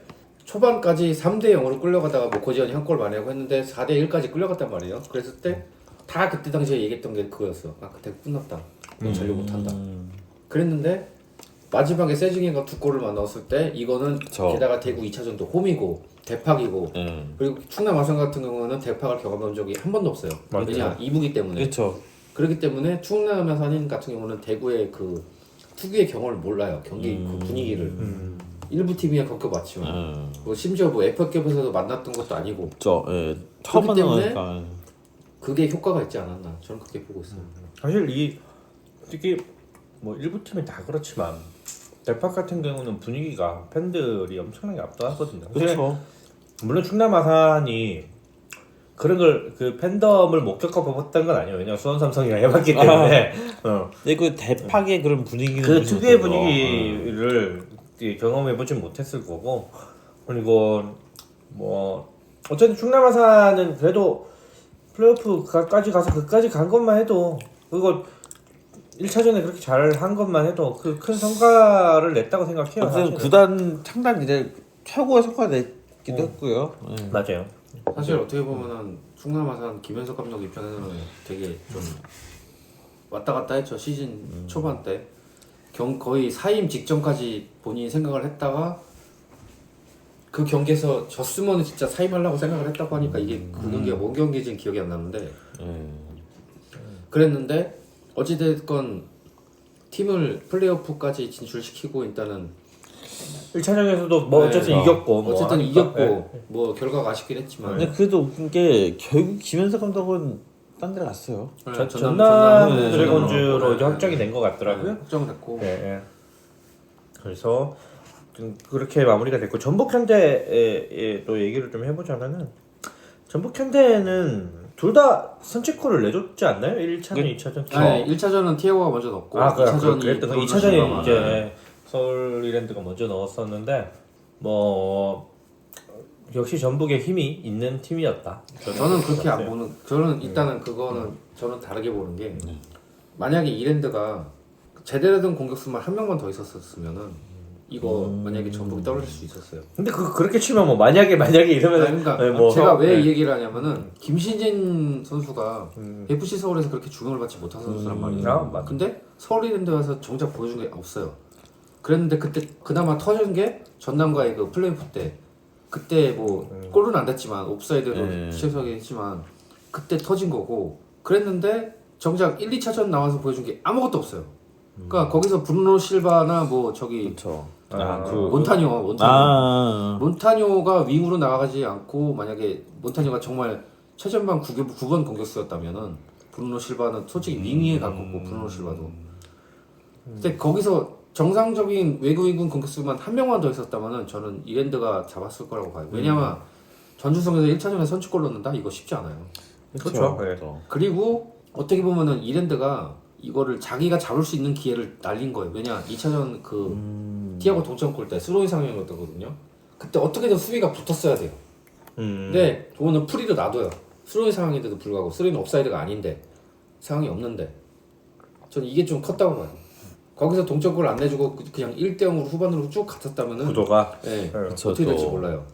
초반까지 3대 0으로 끌려가다가 뭐 고지현이 한 골 만회하고 했는데 4대 1까지 끌려갔단 말이에요. 그랬을 때 다 그때 당시에 얘기했던 게 그거였어. 그때 끝났다. 넌 전력 못한다. 그랬는데 마지막에 세징야가 2골을 넣었을 때 이거는 게다가 대구 2차전도 홈이고 대팍이고 그리고 충남 아산 같은 경우는 대팍을 경험한 적이 한 번도 없어요. 왜냐 이부기 때문에. 그렇죠. 그렇기 때문에 충남 아산인 같은 경우는 대구의 그 특유의 경험을 몰라요. 경기 그 분위기를. 일부 팀이야 겪어봤지만 뭐 심지어 뭐 FA컵에서도 만났던 것도 아니고. 그렇죠. 예. 처음 그렇기 때문에 만나니까. 그게 효과가 있지 않았나 저는 그렇게 보고 있어요. 사실 특히 뭐 일부 팀이 다 그렇지만 대팍 같은 경우는 분위기가 팬들이 엄청나게 압도하거든요. 그렇죠. 물론 충남 아산이 그런 걸 그 팬덤을 못 겪어봤던 건 아니에요. 왜냐면 수원 삼성이랑 해봤기 때문에. 근데 그 대팍의 그런 분위기는 그 특유의 분위기를 경험해보진 못했을 거고. 그리고 뭐 어쨌든 충남 아산은 그래도 플레이오프까지 가서 그까지 간 것만 해도 그거 1차전에 그렇게 잘 한 것만 해도 그 큰 성과를 냈다고 생각해요. 어쨌든 구단 창단 이제 최고의 성과 냈기도 했고요. 네. 맞아요. 사실 어떻게 보면은 충남 아산 김현석 감독 입장에서는 되게 좀 왔다 갔다 했죠. 시즌 초반 때 거의 사임 직전까지 본인이 생각을 했다가 그 경기에서 졌으면 진짜 사임하려고 생각을 했다고 하니까 이게 그 경기가 뭔 경기인지는 기억이 안 나는데 그랬는데 어찌됐건 팀을 플레이오프까지 진출시키고 일단은 1차전에서도 뭐 어쨌든 네. 이겼고 뭐 어쨌든 하니까. 이겼고 네. 뭐 결과가 아쉽긴 했지만 근데 그래도 웃긴 게 결국 김현석 감독은 딴 데로 갔어요. 전남 네, 드래곤즈로 전남. 이제 확정이 된 것 같더라고요. 확정됐고 네, 네. 그래서 좀 그렇게 마무리가 됐고 전북 현대의 또 얘기를 좀 해보자면은 전북 현대는 둘 다 선취골을 내줬지 않나요? 1차전, 2차전. 네, 1차전은 티아고가 먼저 넣었고 아, 2차전이 그랬던 거. 2차전이 이제 서울 이랜드가 먼저 넣었었는데 뭐 역시 전북의 힘이 있는 팀이었다. 저는 그렇게 안 보는 저는 일단은 그거는 저는 다르게 보는 게 만약에 이랜드가 제대로 된 공격수만 한 명만 더 있었으면은 이거 만약에 전북이 떨어질 수 있었어요. 근데 그렇게 치면 뭐 만약에 이러면 그러니까 네, 뭐 제가 왜 네. 이 얘기를 하냐면은 김신진 선수가 FC 서울에서 그렇게 주목을 받지 못한 선수란 말이에요. 아, 맞아. 근데 서울 이랜드 가서 정작 보여준 게 없어요. 그랬는데 그때 그나마 터진 게 전남과의 그 플레이오프 때 그때 뭐 골은 안 됐지만 옵사이드로 취소하긴 했지만 그때 터진 거고 그랬는데 정작 1, 2차전 나와서 보여준 게 아무것도 없어요. 그러니까 거기서 브루노 실바나 뭐 저기 그렇죠. 몬타뇨가 윙으로 나가지 않고 만약에 몬타뇨가 정말 최전방 9번 공격수였다면은 브루노 실바는 솔직히 윙에 가깝고 브루노 실바도 근데 거기서 정상적인 외국인 공격수만 한 명만 더 있었다면은 저는 이랜드가 잡았을 거라고 봐요. 왜냐면 전주성에서 1차전에 선취골 넣는다? 이거 쉽지 않아요. 그렇죠. 네. 그리고 어떻게 보면은 이랜드가 이거를 자기가 잡을 수 있는 기회를 날린 거예요. 왜냐 2차전 그 티아고 동점골 때 스로이 상황이었거든요. 그때 어떻게든 수비가 붙었어야 돼요. 근데 그거는 프리도 놔둬요. 스로이 상황인데도 불구하고 스로이는 옵사이드가 아닌데 상황이 없는데 저는 이게 좀 컸다고 봐요. 거기서 동점골 안 내주고 그냥 1대0으로 후반으로 쭉 갔었다면은 구도가 네, 그쵸, 어떻게 될지 또. 몰라요.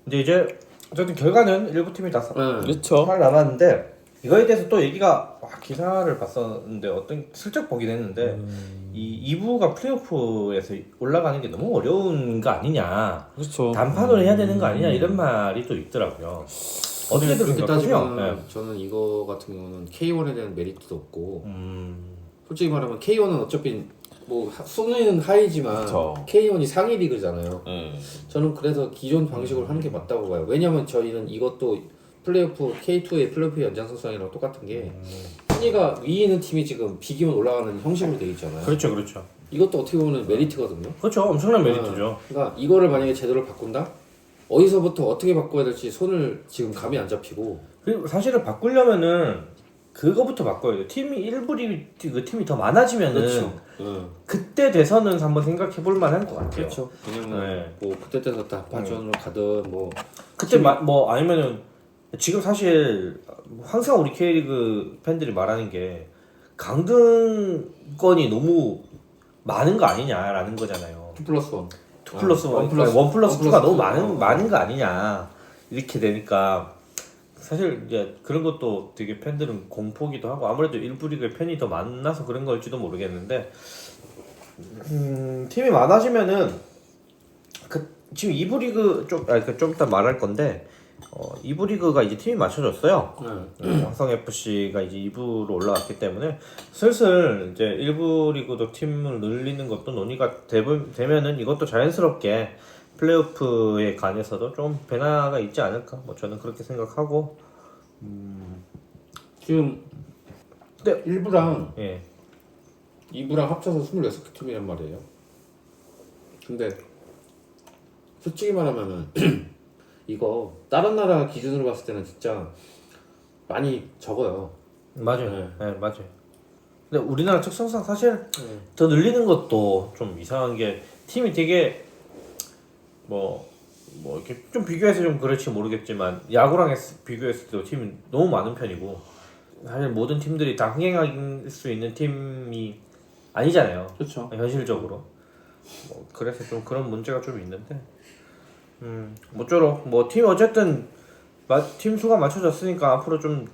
근데 이제 어쨌든 결과는 일부 팀이 다 네. 그렇죠. 잘 나갔는데 이거에 대해서 또 얘기가 기사를 봤었는데 어떤 슬쩍 보긴 했는데 이 2부가 플레이오프에서 올라가는 게 너무 어려운 거 아니냐 그렇죠. 단판으로 해야 되는 거 아니냐 이런 말이 또 있더라고요. 어떻게 그렇게 생각하세요? 따지면 네. 저는 이거 같은 경우는 K1에 대한 메리트도 없고 솔직히 말하면 K1은 어차피 뭐 순위는 하이지만 그쵸. K1이 상위 리그잖아요. 네. 저는 그래서 기존 방식으로 하는 게 맞다고 봐요. 왜냐면 저희는 이것도 플레이오프 K2의 플레이오프 연장선상이랑 똑같은 게 순위가 위에 있는 팀이 지금 비기면 올라가는 형식으로 되어 있잖아요. 그렇죠, 그렇죠. 이것도 어떻게 보면 메리트거든요. 그렇죠, 엄청난 메리트죠. 그러니까 이거를 만약에 제대로 바꾼다? 어디서부터 어떻게 바꿔야 될지 손을 지금 감이 안 잡히고 그리고 사실은 바꾸려면은 그거부터 바꿔야 돼요. 팀이 1부 리그 그 팀이 더 많아지면은 그렇죠. 그때 돼서는 한번 생각해 볼 만한 것 같아요. 그렇죠. 왜냐면 네. 뭐 그때 돼서 다 파전으로 가든 뭐 그때 뭐 아니면은 지금 사실 항상 우리 K리그 팬들이 말하는 게 강등권이 너무 많은 거 아니냐라는 거잖아요. 2+1 2 플러스 1, 원 플러스 1 플러스 2가 너무 2. 많은 거 아니냐 이렇게 되니까 사실 이제 그런 것도 되게 팬들은 공포기도 하고 아무래도 일부 리그의 팬이 더 많아서 그런 걸지도 모르겠는데 팀이 많아지면은 지금 2부 리그 좀 이따 말할 건데 2부 리그가 이제 팀이 맞춰졌어요. 황성 FC가 이제 2부로 올라왔기 때문에 슬슬 이제 1부 리그도 팀을 늘리는 것도 논의가 되면은 이것도 자연스럽게 플레이오프에 관해서도 좀 변화가 있지 않을까? 뭐 저는 그렇게 생각하고. 지금 근데 1부랑 예. 2부랑 합쳐서 26개 팀이란 말이에요. 근데 솔직히 말하면은 이거 다른 나라 기준으로 봤을 때는 진짜 많이 적어요. 맞아요. 네. 네, 맞아요. 근데 우리나라 특성상 사실 더 늘리는 것도 좀 이상한 게 팀이 되게 뭐 이렇게 좀 비교해서 좀 그럴지 모르겠지만 야구랑 비교했을 때도 팀이 너무 많은 편이고 사실 모든 팀들이 다 흥행할 수 있는 팀이 아니잖아요. 그렇죠. 현실적으로. 그래서 좀 그런 문제가 좀 있는데 모쪼록 뭐 팀 어쨌든 팀 수가 맞춰졌으니까 앞으로 좀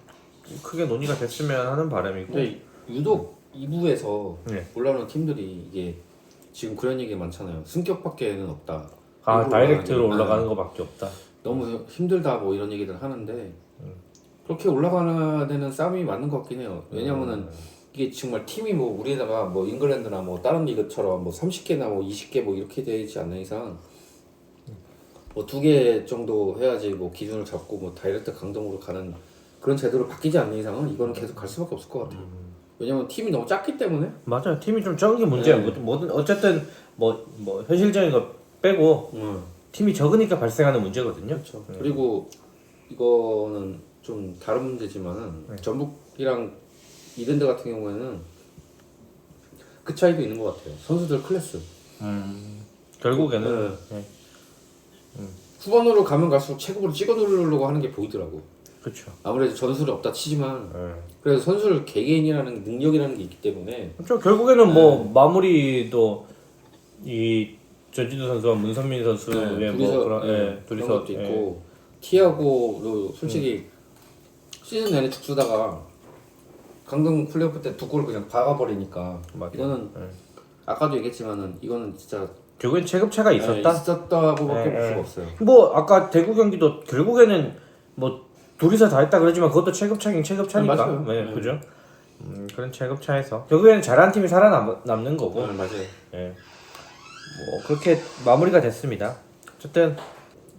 크게 논의가 됐으면 하는 바람이고. 근데 유독 2부에서 네. 올라오는 팀들이 이게 지금 그런 얘기 많잖아요. 승격밖에는 없다. 아 일부러 다이렉트로 올라가는 올라가는 거밖에 없다. 너무 힘들다 뭐 이런 얘기들 하는데 그렇게 올라가야 되는 싸움이 맞는 것 같긴 해요. 왜냐면은 이게 정말 팀이 뭐 우리나라 뭐 잉글랜드나 뭐 다른 리그처럼 뭐 30개나 뭐 20개 뭐 이렇게 되지 않는 이상 뭐 2개 정도 해야지 뭐 기준을 잡고 뭐 다이렉트 강등으로 가는 그런 제도로 바뀌지 않는 이상은 이거는 계속 갈 수밖에 없을 것 같아요. 왜냐면 팀이 너무 작기 때문에. 맞아요. 팀이 좀 적은 게 문제야. 네. 뭐든 어쨌든 뭐 현실적인 거 빼고 팀이 적으니까 발생하는 문제거든요. 그렇죠. 그리고 이거는 좀 다른 문제지만은 전북이랑 이랜드 같은 경우에는 그 차이도 있는 것 같아요. 선수들 클래스. 결국에는 네. 후반으로 가면 갈수록 체급으로 찍어 누르려고 하는 게 보이더라고. 그렇죠. 아무래도 전술이 없다 치지만 그래서 선수를 개개인이라는 능력이라는 게 있기 때문에 그렇죠. 결국에는 뭐 마무리도 이 전진우 선수와 문선민 선수의 뭐 그런 그런 것도 있고 티아고도 솔직히 시즌 내내 죽 쓰다가 강등 플레이오프 때 2골을 그냥 박아버리니까 맞아요. 이거는 아까도 얘기했지만은 이거는 진짜 결국엔 체급차가 있었다. 있었다고밖에 볼 수가 없어요. 뭐 아까 대구 경기도 결국에는 뭐 둘이서 다 했다 그러지만 그것도 체급차긴 체급차니까. 맞아요. 네, 그죠? 그런 체급차에서 결국에는 잘한 팀이 살아남는 거고. 맞아요. 예. 뭐 그렇게 마무리가 됐습니다. 어쨌든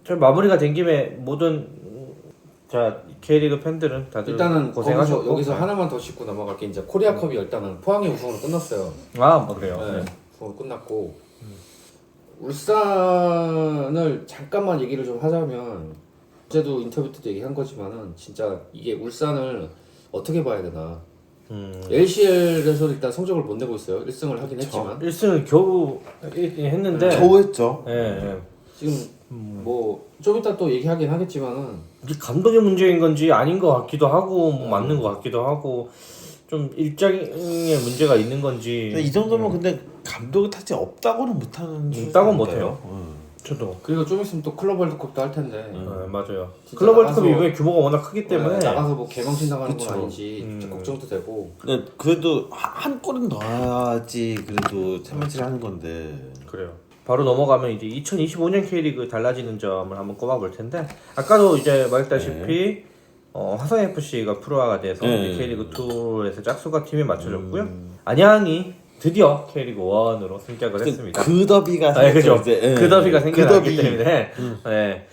저 마무리가 된 김에 모든 자 K리그 팬들은 다들 일단은 고생하셨고 여기서 하나만 더 짚고 넘어갈 게 이제 코리아컵이 일단은 포항이 우승으로 끝났어요. 뭐 그래요. 네, 우승으로 끝났고 울산을 잠깐만 얘기를 좀 하자면 어제도 인터뷰 때도 얘기한 거지만은 진짜 이게 울산을 어떻게 봐야 되나. LCL에서 일단 성적을 못 내고 있어요. 1승을 하긴 했지만 1승을 겨우 했는데 겨우 했죠. 예. 지금 뭐 좀 이따 또 얘기하긴 하겠지만은 이게 감독의 문제인 건지 아닌 것 같기도 하고 뭐 맞는 것 같기도 하고 좀 일정의 문제가 있는 건지 근데 이 정도면 근데 감독의 탓이 없다고는 못하는. 없다고는 못해요. 저도 그리고 좀 있으면 또 클럽 월드컵도 할 텐데 맞아요. 진짜 클럽 월드컵이 나가서- 이번에 규모가 워낙 크기 때문에 나가서 뭐 개망신 당하는 건 그쵸. 아닌지 좀 걱정도 되고 근데 그래도 한 골은 넣어야지 그래도 세마치를 하는 건데. 그래요. 바로 넘어가면 이제 2025년 K리그 달라지는 점을 한번 꼽아볼 텐데 아까도 이제 말했다시피 화성 FC가 프로화가 돼서 이제 K리그 2에서 짝수가 팀에 맞춰졌고요. 안양이 드디어 K리그 1으로 승격을 했습니다. 그 더비가 그죠. 이제, 그 더비가 생겨났기 더비. 때문에 네.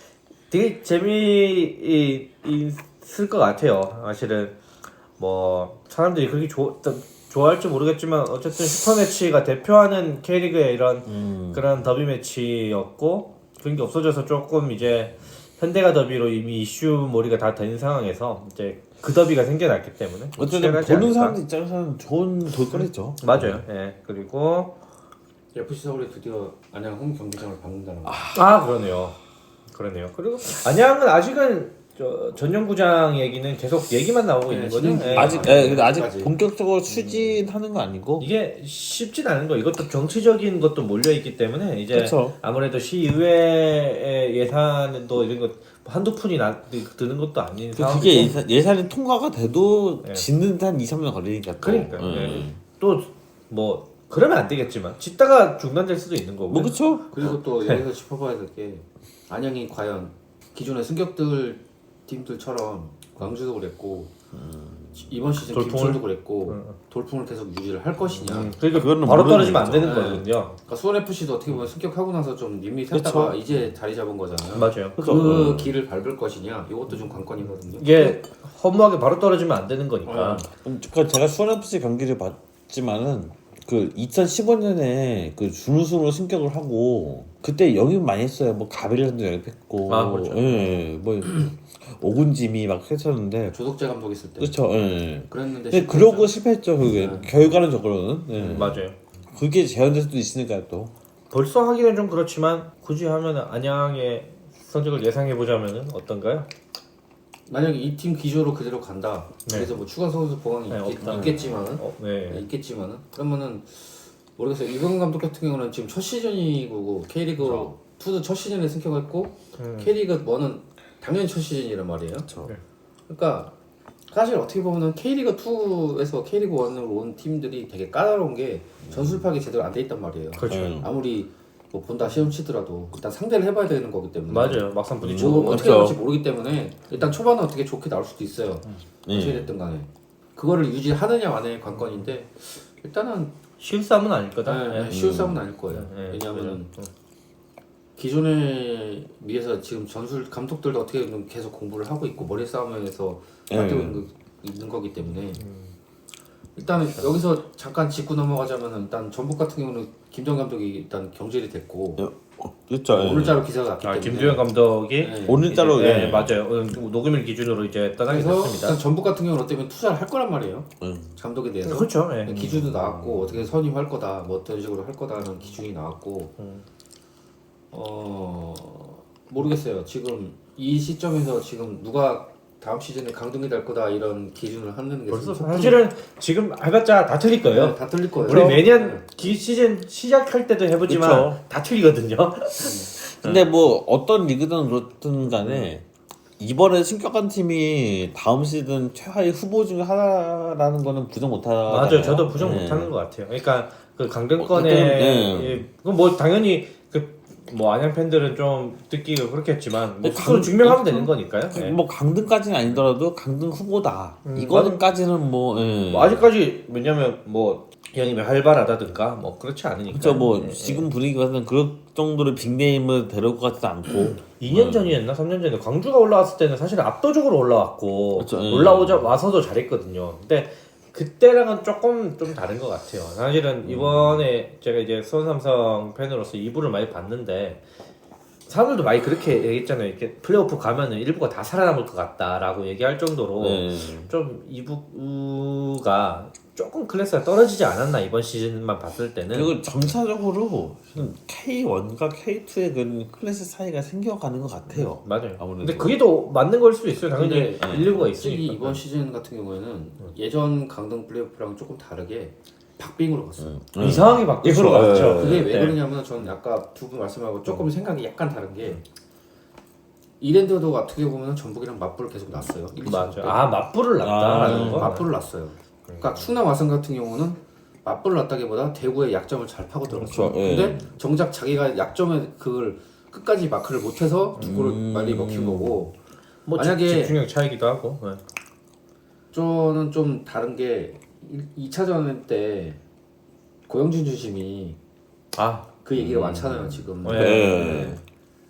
되게 재미있을 것 같아요. 사실은 뭐 사람들이 그렇게 좋아할지 모르겠지만 어쨌든 슈퍼매치가 대표하는 K리그의 이런 그런 더비 매치였고 그런 게 없어져서 조금 이제 현대가 더비로 이미 이슈몰이가 다 된 상황에서 이제 그 더비가 생겨났기 때문에 어쨌든 치열하지 보는 않을까? 사람들 입장에서는 좋은 볼거리죠. 맞아요. 예. 그리고 FC 서울이 드디어 안양 홈 경기장을 받는다는 거. 그러네요. 그리고 안양은 아직은 전용구장 얘기는 계속 얘기만 나오고 있는 거죠. 예. 근데 아직 아직까지. 본격적으로 추진하는 거 아니고. 이게 쉽진 않은 거. 이것도 정치적인 것도 몰려 있기 때문에 이제 그쵸. 아무래도 시의회의 예산도 이런 거 한두 푼이 드는 것도 아닌 상황이고. 그게 예산이 통과가 돼도 네. 짓는 데 한 2-3년 걸리니까 또. 그러니까 또 뭐 그러면 안 되겠지만 짓다가 중단될 수도 있는 거고. 뭐 그쵸? 그리고 또 여기서 짚어봐야 될 게 안양이 과연 기존의 승격들 팀들처럼 광주도 그랬고 이번 시즌 돌풍을? 김천도 그랬고 돌풍을 계속 유지를 할 것이냐. 그러니까 그거는 바로 모르는 떨어지면 안 거죠. 되는 네. 거거든요. 그러니까 수원 FC도 어떻게 보면 승격하고 나서 좀 밋밋했다가 그쵸. 이제 자리 잡은 거잖아요. 맞아요. 그 길을 밟을 것이냐. 이것도 좀 관건이거든요. 이게 허무하게 바로 떨어지면 안 되는 거니까. 제가 수원FC 경기를 봤지만은 그 2015년에 그 준우승으로 승격을 하고 그때 영입 많이 했어요. 뭐 가비란도 영입했고, 그렇죠. 예, 뭐 오군짐이 막 했었는데, 조덕재 감독 있을 때 그렇죠. 예. 그랬는데 근데 그러고 실패했죠. 그게 결과론적으로는. 예. 맞아요. 그게 재현될 수도 있으니까 또. 벌써 하기는 좀 그렇지만 굳이 하면 안양의 성적을 예상해 보자면은 어떤가요? 만약에 이 팀 기조로 그대로 간다. 네. 그래서 뭐 추가 선수 보강이 네, 없다. 있겠지만은 네. 있겠지만은 그러면은 모르겠어요. 이병헌 감독 같은 경우는 지금 첫 시즌이고 K리그 2도 첫 시즌에 승격했고 K리그 1은 당연히 첫 시즌이란 말이에요. 그렇죠. 네. 그러니까 사실 어떻게 보면은 K리그 2에서 K리그 1으로 온 팀들이 되게 까다로운 게 전술 파악이 제대로 안 돼 있단 말이에요. 그렇죠. 아무리 뭐 본다 시험 치더라도 일단 상대를 해봐야 되는 거기 때문에 맞아요. 막상 부딪히고 뭐 어떻게 그렇죠. 나올지 모르기 때문에 일단 초반은 어떻게 좋게 나올 수도 있어요. 어떻게 됐든 간에 그거를 유지하느냐 마느냐의 관건인데 일단은 쉬운 싸움은 아닐 거다. 예. 쉬운 싸움은 아닐 거예요. 네, 왜냐하면 기존에 비해서 지금 전술 감독들도 어떻게 보면 계속 공부를 하고 있고 머리 싸움에서 빠뜨고 있는 거기 때문에 일단은 여기서 잠깐 짚고 넘어가자면 일단 전북 같은 경우는 김정 감독이 일단 경질이 됐고 그렇죠. 오늘자로 기사가 났기 때문에 김주현 감독이 네. 오늘자로 이제, 예. 네, 맞아요. 녹음일 기준으로 이제 떠나게 그래서 됐습니다. 일단 전북 같은 경우는 어떻게 보면 투자를 할 거란 말이에요. 감독에 대해서 그렇죠. 예. 기준도 나왔고 어떻게 선임할 거다 뭐 어떤 식으로 할 거다는 기준이 나왔고 모르겠어요. 지금 이 시점에서 지금 누가 다음 시즌에 강등이 될 거다 이런 기준을 하는 게 벌써 좀 사실은 지금 해봤자 다 틀릴 거예요. 네, 다 틀릴 거예요. 우리 매년 시즌 시작할 때도 해보지만 그쵸. 다 틀리거든요. 근데 뭐 어떤 리그든 그렇든 간에 이번에 승격한 팀이 다음 시즌 최하위 후보 중 하나라는 거는 부정 못하잖아요. 맞아요. 저도 부정 네. 못하는 것 같아요. 그러니까 그 강등권에 어쨌든, 네. 예, 그건 뭐 당연히 그 뭐 안양 팬들은 좀 듣기가 그렇겠지만 뭐 네, 스스로 증명하면 되는 거니까요. 예. 뭐 강등까지는 아니더라도 강등 후보다. 이거는까지는 뭐, 예. 뭐 아직까지 왜냐면 뭐 형님이 활발하다든가 뭐 그렇지 않으니까. 그렇죠. 뭐 지금 분위기가는 그럴 정도로 빅네임을 데려올 것 같지도 않고. 2년 전이었나 3년 전에 광주가 올라왔을 때는 사실 압도적으로 올라왔고 그쵸, 예. 올라오자 와서도 잘했거든요. 근데 그때랑은 조금 좀 다른 것 같아요. 사실은 이번에 제가 이제 수원삼성 팬으로서 2부를 많이 봤는데 사람들도 많이 그렇게 얘기했잖아요. 이렇게 플레이오프 가면은 일부가 다 살아남을 것 같다라고 얘기할 정도로 좀 2부가 조금 클래스가 떨어지지 않았나 이번 시즌만 봤을 때는. 그리고 점차적으로 K1과 K2의 그 클래스 차이가 생겨가는 것 같아요. 맞아요. 아무래도. 근데 그게 더 맞는 걸 수도 있어요. 당연히 근데 일부가 솔직히 있으니까. 이번 시즌 같은 경우에는 예전 강등 플레이오프랑 조금 다르게 박빙으로 갔어요. 이상하게 바뀌고 그렇죠. 갔죠. 그게 왜 네. 그러냐면 저는 아까 두 분 말씀하고 조금 생각이 약간 다른 게 이랜드도 어떻게 보면 전북이랑 맞불을 계속 놨어요. 맞아요. 아 맞불을 났다라는 거. 맞불을 놨어요. 그러니까 충남 와성 같은 경우는 맞불을 놨다기보다 대구의 약점을 잘 파고 들어갔어요. 그렇죠. 예. 근데 정작 자기가 약점에 그걸 끝까지 마크를 못해서 두 골을 빨리 먹힌 거고 뭐 만약에 집중력 차이기도 하고. 네. 저는 좀 다른 게 2차전 때 고영준 주심이 아 그 얘기가 많잖아요 지금. 네. 네.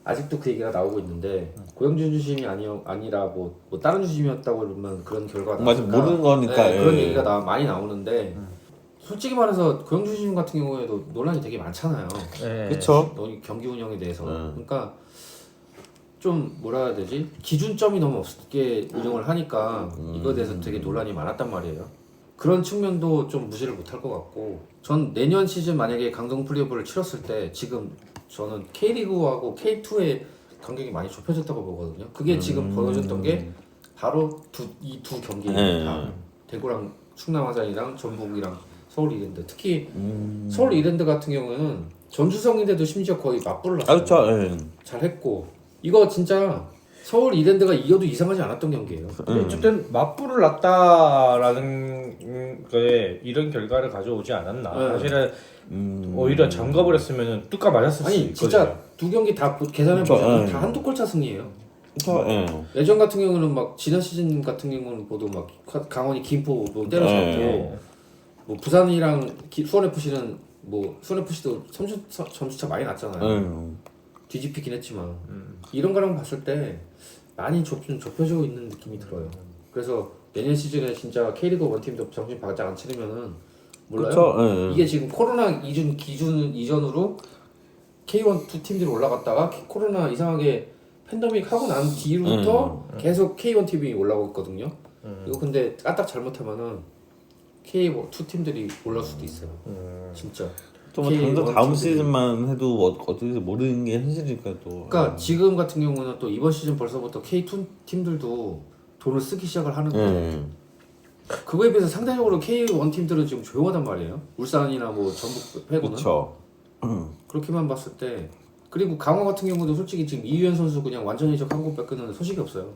아직도 그 얘기가 나오고 있는데 고영준 주심이 아니라 뭐 다른 주심이었다고 그러면 그런 결과가 맞아, 나오니까 모르는 거니까, 네, 그런 예. 얘기가 많이 나오는데 솔직히 말해서 고영준 주심 같은 경우에도 논란이 되게 많잖아요. 네. 그렇죠. 경기 운영에 대해서. 그러니까 좀 뭐라 해야 되지? 기준점이 너무 없게 운영을 하니까 이거에 대해서 되게 논란이 많았단 말이에요. 그런 측면도 좀 무시를 못할 것 같고 전 내년 시즌 만약에 강등 플레이오프를 치렀을 때 지금 저는 K리그하고 K2의 간격이 많이 좁혀졌다고 보거든요. 그게 지금 벌어졌던 게 바로 이 두 경기입니다. 대구랑 충남 아산이랑 전북이랑 서울 이랜드. 특히 서울 이랜드 같은 경우에는 전주성인데도 심지어 거의 맞불을 아, 났어요. 그렇죠. 예. 잘했고 이거 진짜 서울 이랜드가 이겨도 이상하지 않았던 경기예요. 어쨌든 맞불을 났다라는 게 이런 결과를 가져오지 않았나. 네. 사실은 오히려 잠가버렸으면 뚜까 맞았을 수 아니 있거든요. 진짜 두 경기 다 계산해 보면 다 한두 골차 승리예요. 그렇죠. 예. 예전 같은 경우는 막 지난 시즌 같은 경우는 모두 막 강원이 김포 뭐 때려잡고 뭐 부산이랑 수원 FC는 뭐 수원 FC도 점수차 많이 났잖아요. 뒤집히긴 했지만 이런 거랑 봤을 때 많이 좁혀지고 있는 느낌이 들어요. 그래서 내년 시즌에 진짜 K리그 1 팀도 정신 바짝 안 차리면은 몰라요. 그렇죠. 예. 이게 지금 코로나 기준 이전으로 K1 두 팀들이 올라갔다가 코로나 이상하게 팬데믹 하고 난 뒤로부터 계속 K1 팀이 올라오고 있거든요. 이거 근데 까딱 잘못하면은 K2 팀들이 올라올 수도 있어요. 진짜. 또 당장 다음 시즌만 해도 어떻게 모르는 게 현실이니까 또. 그러니까 지금 같은 경우는 또 이번 시즌 벌써부터 K2 팀들도 돈을 쓰기 시작을 하는 거예요. 그거에 비해서 상대적으로 K1 팀들은 지금 조용하단 말이에요. 울산이나 뭐 전북 빼고는. 그렇죠. 그렇게만 봤을 때 그리고 강화 같은 경우도 솔직히 지금 이유현 선수 그냥 완전히 저 한국 뺏기는 소식이 없어요.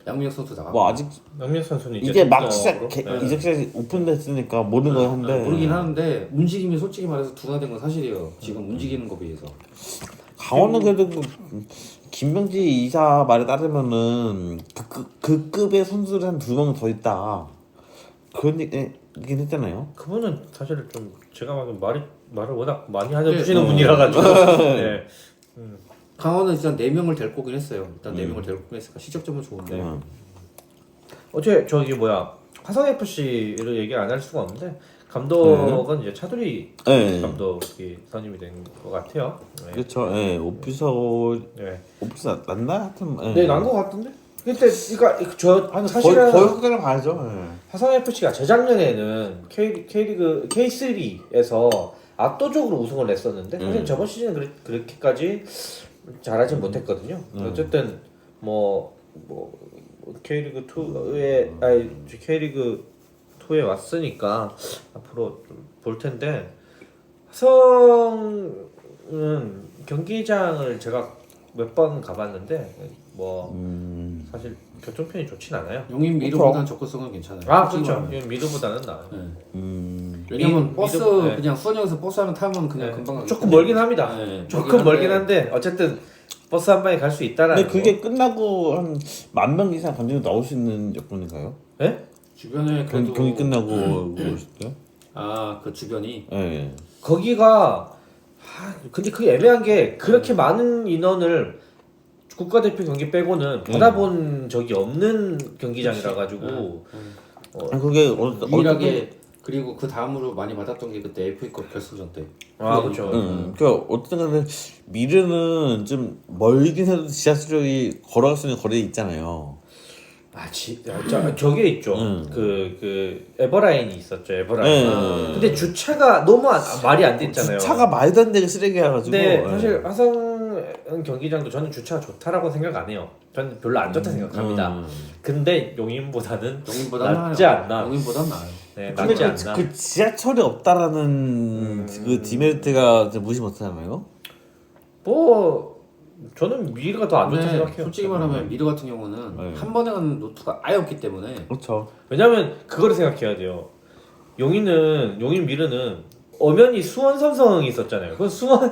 양민혁 선수 나가. 뭐 아직 양민혁 선수는 이제 막 독점으로? 시작 네. 이적 시장이 오픈됐으니까 모르는 건 한데 모르긴 하는데 움직임이 솔직히 말해서 둔화된 건 사실이에요. 지금 움직이는 거 비해서. 강원은 그래도 김명지 이사 말에 따르면은 그 급의 선수들 한 2명 더 있다 그런 얘기긴 했잖아요. 그분은 사실 좀 제가 말을 워낙 많이 하시는 네. 분이라 가지고 네. 강원은 일단 4명을 데리고 오긴 했어요. 일단 4명을 데리고 오긴 했으니까 시적점은 좋은데. 어제 저기 뭐야 화성 FC를 얘기 안 할 수가 없는데 감독은 이제 차두리 네. 감독이 선임이 된 것 같아요. 네. 그렇죠. 예, 오피서 네. 났나 하여튼. 예. 네, 난 것 같은데. 근데 그러니까 저 거의 사실은 끝까지 봐야죠. 예. 화성 FC가 재작년에는 K리그 K3에서 압도적으로 우승을 했었는데 사실 저번 시즌은 그렇게까지 잘하진 못했거든요. 어쨌든 뭐 K리그 2에 K리그 2에 왔으니까 앞으로 좀 볼 텐데 화성은 경기장을 제가 몇 번 가봤는데 뭐 사실 교통편이 좋진 않아요. 용인 미르보다는 접근성은 괜찮아요. 아 솔직히 그렇죠. 말하면. 이건 미드보다는 나아요. 왜냐면 미- 버스 미드- 네. 그냥 수원역에서 버스 하나 타면 그냥 네. 금방 가기 조금 때문에. 멀긴 합니다. 네, 조금 멀긴 한데 어쨌든 버스 한 방에 갈 수 있다라는 근데 그게 끝나고 한 10,000명 이상 관중이 나올 수 있는 여건인가요? 거. 네? 주변에 그래도 경기 끝나고 그러실 때요? 아그 주변이 예. 거기가 근데 그게 애매한 게 그렇게 많은 인원을 국가대표 경기 빼고는 받아본 적이 없는 경기장이라 가지고 그게 유일하게 그리고 그 다음으로 많이 받았던 게 그때 FA컵 결승전 때. 아 그렇죠. 그러니까 어쨌든 간에 미르는 좀 멀긴 해도 지하철역이 걸어갈 수 있는 거리에 있잖아요. 저게 있죠. 그 에버라인이 있었죠. 에버라인. 네. 근데 주차가 너무 말이 안 됐잖아요. 주차가 말도 안 되게 쓰레기여가지고. 근데 예. 사실 화성 경기장도 저는 주차가 좋다라고 생각 안 해요. 저는 별로 안 좋다 생각합니다. 근데 용인보다는 용인보다 낫지 나아요. 않나. 용인보다 나아요. 네, 근데 낫지 않나. 그 지하철이 없다라는 그 디메리트가 좀 무시 못하잖아요. 뭐 저는 미래가 더 안 좋다 근데 생각해요. 솔직히 말하면 미르 같은 경우는 네. 한 번에 가는 노트가 아예 없기 때문에 그렇죠. 왜냐면 그거를 생각해야 돼요. 용인 미르는 엄연히 수원 삼성이 있었잖아요. 그 수원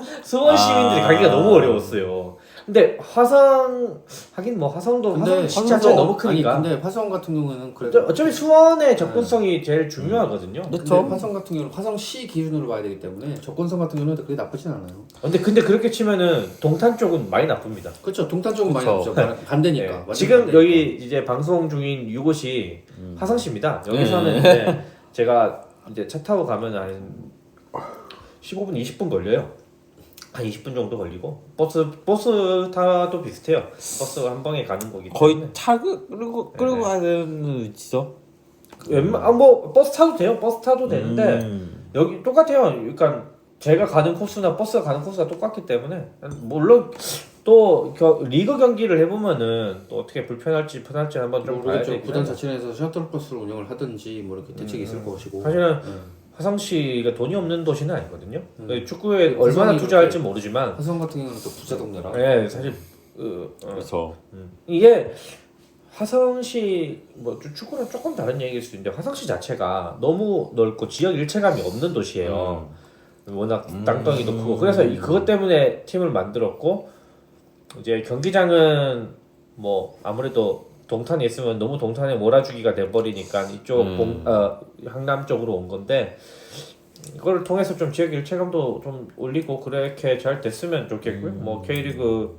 시민들이 가기가 너무 어려웠어요. 근데 화성 하긴 뭐 화성도 근데 화성 자체가 화성도- 너무 크니까. 근데 화성 같은 경우는 그래도 어차피 수원의 접근성이 제일 중요하거든요. 근데 그렇죠. 화성 같은 경우는 화성시 기준으로 봐야 되기 때문에 접근성 같은 경우는 그게 나쁘진 않아요. 근데 그렇게 치면은 동탄 쪽은 많이 나쁩니다. 그렇죠. 동탄 쪽은 많이 그쵸. 나쁘죠. 반대니까. 네. 완전 지금 반대니까. 여기 이제 방송 중인 이곳이 화성시입니다. 여기서는 이제 제가 이제 차 타고 가면 한 15분, 20분 걸려요. 한 20분 정도 걸리고 버스 타도 비슷해요. 버스 한 방에 가는 거기 때문에. 거의 차 끌고 네. 가야 되는 위치죠. 뭐 버스 타도 돼요. 버스 타도 되는데 여기 똑같아요. 그러니까 제가 가는 코스나 버스가 가는 코스가 똑같기 때문에 물론 또 리그 경기를 해보면은 또 어떻게 불편할지 편할지 한번 좀 봐야 모르겠죠. 되긴 구단 하죠. 자체에서 셔틀버스를 운영을 하든지 뭐 이렇게 대책이 있을 것이고. 사실은 네. 화성시가 돈이 없는 도시는 아니거든요. 축구에 화성이 얼마나 투자할지 그렇게- 모르지만, 화성 같은 경우는 또 부자 동네라. 네, 사실 그렇죠. 이게 화성시 뭐 축구는 조금 다른 얘기일 수 있는데 화성시 자체가 너무 넓고 지역 일체감이 없는 도시예요. 워낙 땅덩이도 크고 그래서 그것 때문에 팀을 만들었고 이제 경기장은 뭐 아무래도 동탄에 있으면 너무 동탄에 몰아주기가 돼버리니까 이쪽 항남 쪽으로 온 건데 이걸 통해서 좀 지역 일체감도 좀 올리고 그렇게 잘 됐으면 좋겠고요. 뭐 K리그에도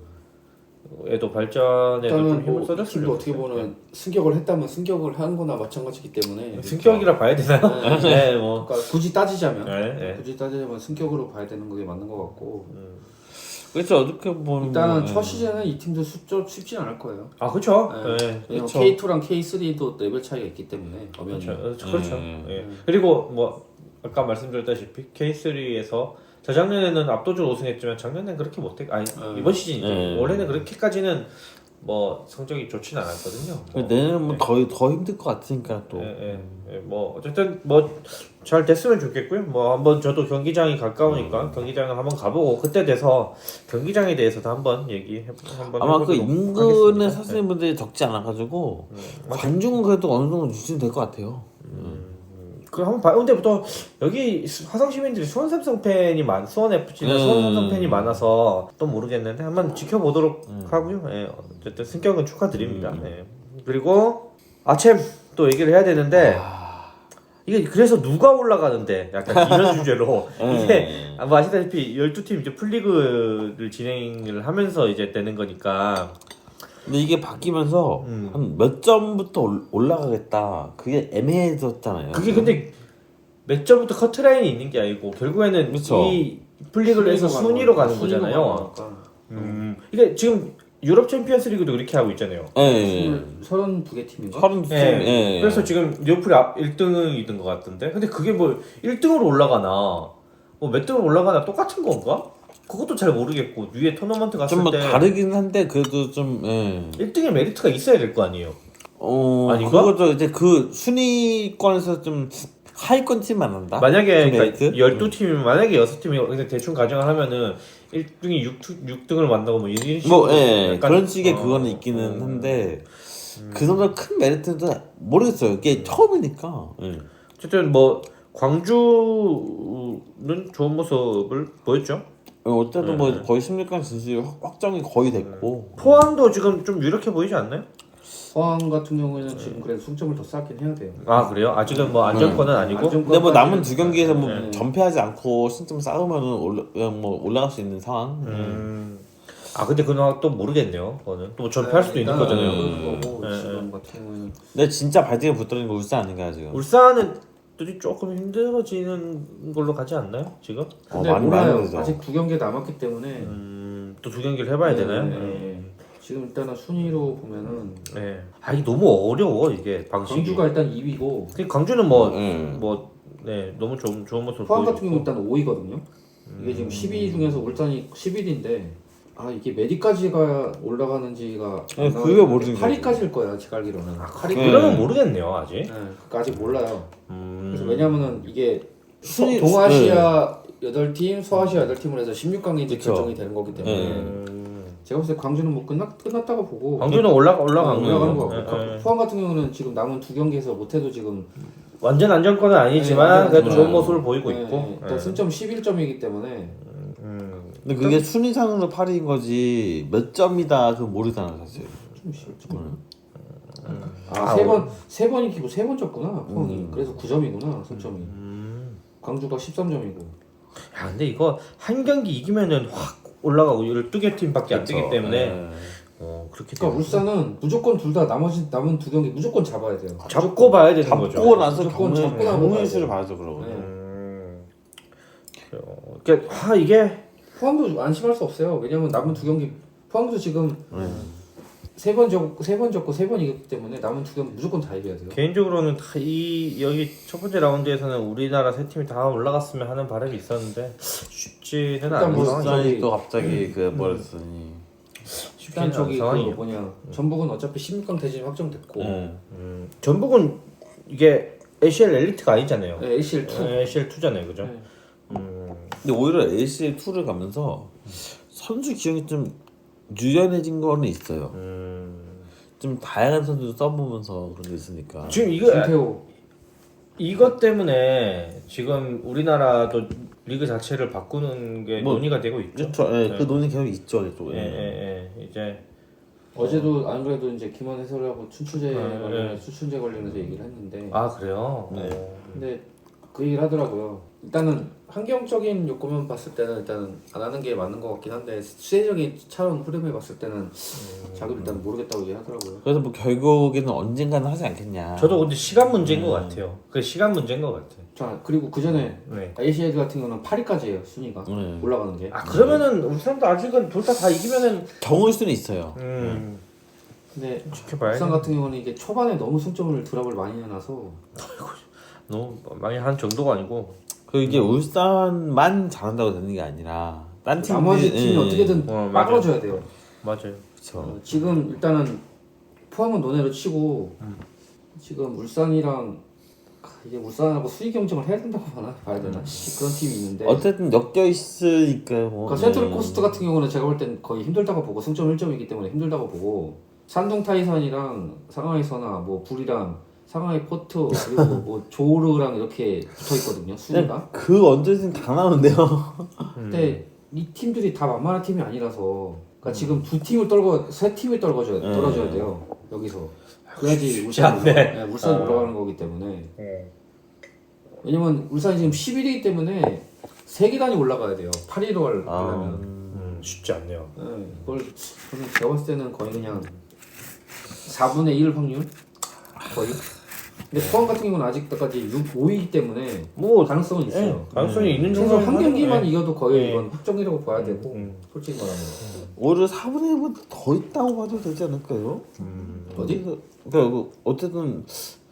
발전에도 좀 일단은 힘을 뭐 써줬으면 팀도 어떻게 좋겠어요. 보면 승격을 했다면 승격을 한 거나 마찬가지기 때문에 승격이라 봐야 되나요? 네, 뭐. 그러니까 굳이 따지자면 네. 굳이 따지자면 승격으로 봐야 되는 게 맞는 것 같고 그렇죠. 어떻게 보면 일단은 뭐, 첫 시즌은 이 팀도 쉽진 않을 거예요. 아, 그렇죠. 네. 네. 왜냐면 그쵸. K2랑 K3도 레벨 차이가 있기 때문에 엄연히 그렇죠. 예. 그리고 뭐 아까 말씀드렸다시피 K3에서 저작년에는 압도적으로 우승했지만 작년에는 그렇게 못했. 아니 이번 시즌이죠. 원래는 그렇게까지는 뭐 성적이 좋지는 않았거든요. 뭐, 내년은 뭐 더 힘들 것 같으니까 또. 뭐 어쨌든 뭐 잘 됐으면 좋겠고요. 뭐 한번 저도 경기장이 가까우니까 경기장을 한번 가보고 그때 돼서 경기장에 대해서도 한번 한번 아마 그 해보도록 인근의 하겠습니다. 사시는 분들이 적지 않아가지고 관중은 그래도 어느 정도 유지는 될 것 같아요. 그 한번 봐요. 근데 또 여기 화성 시민들이 수원 삼성 팬이 수원 FC나 수원 삼성 팬이 많아서 또 모르겠는데 한번 지켜보도록 하고요. 예, 어쨌든 승격은 축하드립니다. 예. 그리고 아챔 또 얘기를 해야 되는데 이게 그래서 누가 올라가는데 약간 이런 주제로 이게 뭐 아시다시피 12팀 이제 풀리그를 진행을 하면서 이제 되는 거니까. 근데 이게 바뀌면서 한 몇 점부터 올라가겠다 그게 애매해졌잖아요. 그게 근데 몇 점부터 커트라인이 있는 게 아니고 결국에는 그쵸. 이 플리그를 해서 순위로 가는 거잖아요. 이게 지금 유럽 챔피언스 리그도 그렇게 하고 있잖아요. 예. 32개 팀인가? 32팀. 예. 그래서 지금 리버풀이 1등이던 것 같던데. 근데 그게 뭐 1등으로 올라가나 뭐 몇 등으로 올라가나 똑같은 건가? 그것도 잘 모르겠고 위에 토너먼트 갔을 좀 뭐 때 다르긴 한데 그래도 좀 1등의 메리트가 있어야 될 거 아니에요. 아닌가? 그거죠. 이제 그 순위권에서 좀 하위권 팀만 한다. 만약에 그 그러니까 메리트? 12팀이면 만약에 6팀이 그냥 대충 가정을 하면은 1등이 6등을 만나고 뭐 이런 식으로 뭐 약간 그런 식의 어, 그거는 있기는 한데 그 정도 큰 메리트도 모르겠어요. 이게 처음이니까. 어쨌든 뭐 광주는 좋은 모습을 보였죠. 어쨌든 뭐 거의 16강 진출이 확정이 거의 됐고. 포항도 지금 좀 유력해 보이지 않나요? 포항 같은 경우에는 지금 그래도 승점을 더 쌓긴 해야 돼요. 아 그래요? 아직은 뭐 안정권은 아니고. 근데 뭐 남은 두 경기에서 뭐 네. 전패하지 않고 신점 쌓으면은 올라갈 수 있는 상황. 아 근데 그건 또 모르겠네요. 그거는 또 전패할 수도 있는 거잖아요. 거고 네, 지금 같은 경우에는 근데 진짜 발등에 붙들린 거 울산 아닌가요 지금? 울산은 들이 조금 힘들어지는 걸로 가지 않나요? 지금? 근데 많이 몰라요. 되죠. 아직 두 경기 남았기 때문에 또 두 경기를 해봐야 되나요? 네. 지금 일단은 순위로 보면은 네. 아 이게 너무 어려워 이게 방식이. 광주가 일단 2위고 근데 강주는 너무 좋은 모습을 포항 같은 보여줬고. 경우 일단 5위거든요. 이게 지금 10위 중에서 울산이 11위인데 이게 몇 위까지가 올라가는지가 네, 그게 모르는 8위까지일 거야 제가 알기로는. 8위. 그러면 모르겠네요 아직. 네, 그러니까 아직 몰라요. 음. 그래서 왜냐면은 이게 순위- 동아시아 8팀, 소아시아 8팀을 해서 16강이 이제 그쵸. 결정이 되는 거기 때문에 제가 봤을 때 광주는 뭐 끝났다고 보고 광주는 올라가는 올라가는 거. 거 같고 포항 같은 경우는 지금 남은 두 경기에서 못해도 지금 완전 안정권은 아니지만 네, 그래도 네. 좋은 모습을 보이고 네, 있고. 일단 승점 11점이기 때문에 근데 그게 순위상으로 8위인 거지 몇 점이다 그거 모르잖아 사실. 좀 쉽죠. 아, 세 번이 기고 세 번 졌구나 포항이. 그래서 9점이구나 승점이. 광주가 13점이고. 야 근데 이거 한 경기 이기면은 확 올라가고 12개 팀밖에 안 되기 때문에 그렇게 그러니까 울산은 무조건 둘 다 남은 두 경기 무조건 잡아야 돼요. 잡고 봐야 되는 거죠. 잡고 나서 무조건 잡고 나서 경우의수를 봐야죠 그러고. 네. 그러니까 이게 포항도 안심할 수 없어요. 왜냐면 남은 두 경기 포항도 지금 세 번 졌고 세 번 이겼기 때문에 남은 두 경기 무조건 다 이겨야 돼요. 개인적으로는 여기 첫 번째 라운드에서는 우리나라 세 팀이 다 올라갔으면 하는 바람이 있었는데 쉽지는 일단 않은 뭐 상황이죠. 울산이 또 갑자기 그 뭐랬으니. 일단 저기 그 상황이에요. 뭐냐 전북은 어차피 16강 대진이 확정됐고 전북은 이게 ACL 엘리트가 아니잖아요. 네, ACL 2 ACL 2잖아요, 그죠? 네. 근데 오히려 ACL 2를 가면서 선수 기용이 좀 유연해진 거는 있어요. 좀 다양한 선수도 써보면서 그런 게 있으니까. 지금 김태호 이것 때문에 지금 우리나라도 리그 자체를 바꾸는 게 뭐, 논의가 되고 있죠. 그렇죠. 그 논의 계속 있죠 이쪽에. 이제 어제도 안 그래도 이제 김원 해설하고 추출제 네. 추출제 관련해서 얘기를 했는데 그래요. 근데 그 얘기를 하더라고요. 일단은 환경적인 요건만 봤을 때는 일단은 안 하는 게 맞는 것 같긴 한데 수혜적인 차원 흐름에 봤을 때는 자기도 일단 모르겠다고 얘기하더라고요. 그래서 뭐 결국에는 언젠가는 하지 않겠냐. 저도 근데 시간 문제인 것 같아요. 그 시간 문제인 것 같아요. 자 그리고 그 전에 네. ACL 같은 경우는 8위까지예요 순위가 올라가는 게. 그러면은 울산도 아직은 둘 다 이기면은 경우일 수는 있어요. 근데 지켜봐야 울산 같은 경우는 이게 초반에 너무 승점을 드랍을 많이 해놔서 너무 많이 한 정도가 아니고 그 이게 울산만 잘한다고 되는 게 아니라 딴 팀 나머지 팀이 어떻게든 맞아요. 빠져줘야 돼요. 맞아요. 그쵸. 지금 일단은 포항은 논외로 치고 지금 울산이랑 이게 울산하고 수위 경쟁을 해야 된다고 봐야 되나? 그런 팀이 있는데. 어쨌든 엮여 있으니까요. 뭐. 그러니까 센트럴 코스트 같은 경우는 제가 볼 땐 거의 힘들다고 보고 승점 1점이기 때문에 힘들다고 보고 산둥 타이산이랑 상하이 선화, 뭐 불이랑 상하이 포트 그리고 뭐 조르랑 이렇게 붙어 있거든요. 순위가. 그 언제든 다 나오는데요. 근데 이 팀들이 다 만만한 팀이 아니라서 그러니까 지금 세 팀을 떨어져야 돼요. 여기서. 그래야지 울산이 올라가는 거기 때문에. 왜냐면 울산이 지금 11위이기 때문에 3계단이 올라가야 돼요. 8위로 가려면. 쉽지 않네요. 네, 그걸 저는 제가 봤을 때는 거의 그냥 4분의 1 확률? 거의? 근데 포항 같은 경우는 아직까지 5위이기 때문에 뭐 가능성은 있어요. 가능성이 있는 최소 정도 한 경기만 네. 이겨도 거의 이건 확정이라고 봐야 되고 솔직히 말하면 오히려 4분의 1보다 더 있다고 봐도 되지 않을까요? 어디? 그러니까 어쨌든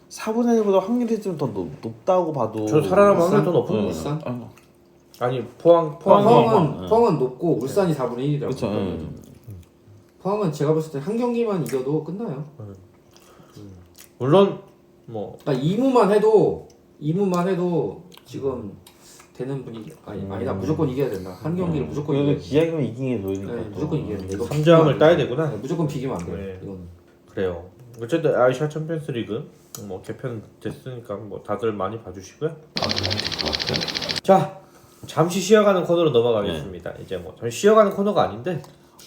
4분의 1보다 확률이 좀 더 높다고 봐도. 저 살아남은 울산? 확률 더 높은 거 울산? 아니 포항이 포항은 높고 울산이 4분의 1이라고 그쵸. 포항은 제가 봤을 때 한 경기만 이겨도 끝나요. 물론 뭐 그러니까 2무만 해도 지금 되는 분위기 아니다 무조건 이겨야 된다. 한 경기를 무조건 그래도 이겨야 된다. 기약이면 이기는 게 좋으니까. 네, 무조건 이겨야 된다. 이거 3점을 따야 되구나. 네, 무조건 비기면 안 돼요. 네. 이건 그래요. 어쨌든 아시아 챔피언스리그 뭐 개편 됐으니까 뭐 다들 많이 봐주시고요. 자 잠시 쉬어가는 코너로 넘어가겠습니다. 이제 뭐 잠시 쉬어가는 코너가 아닌데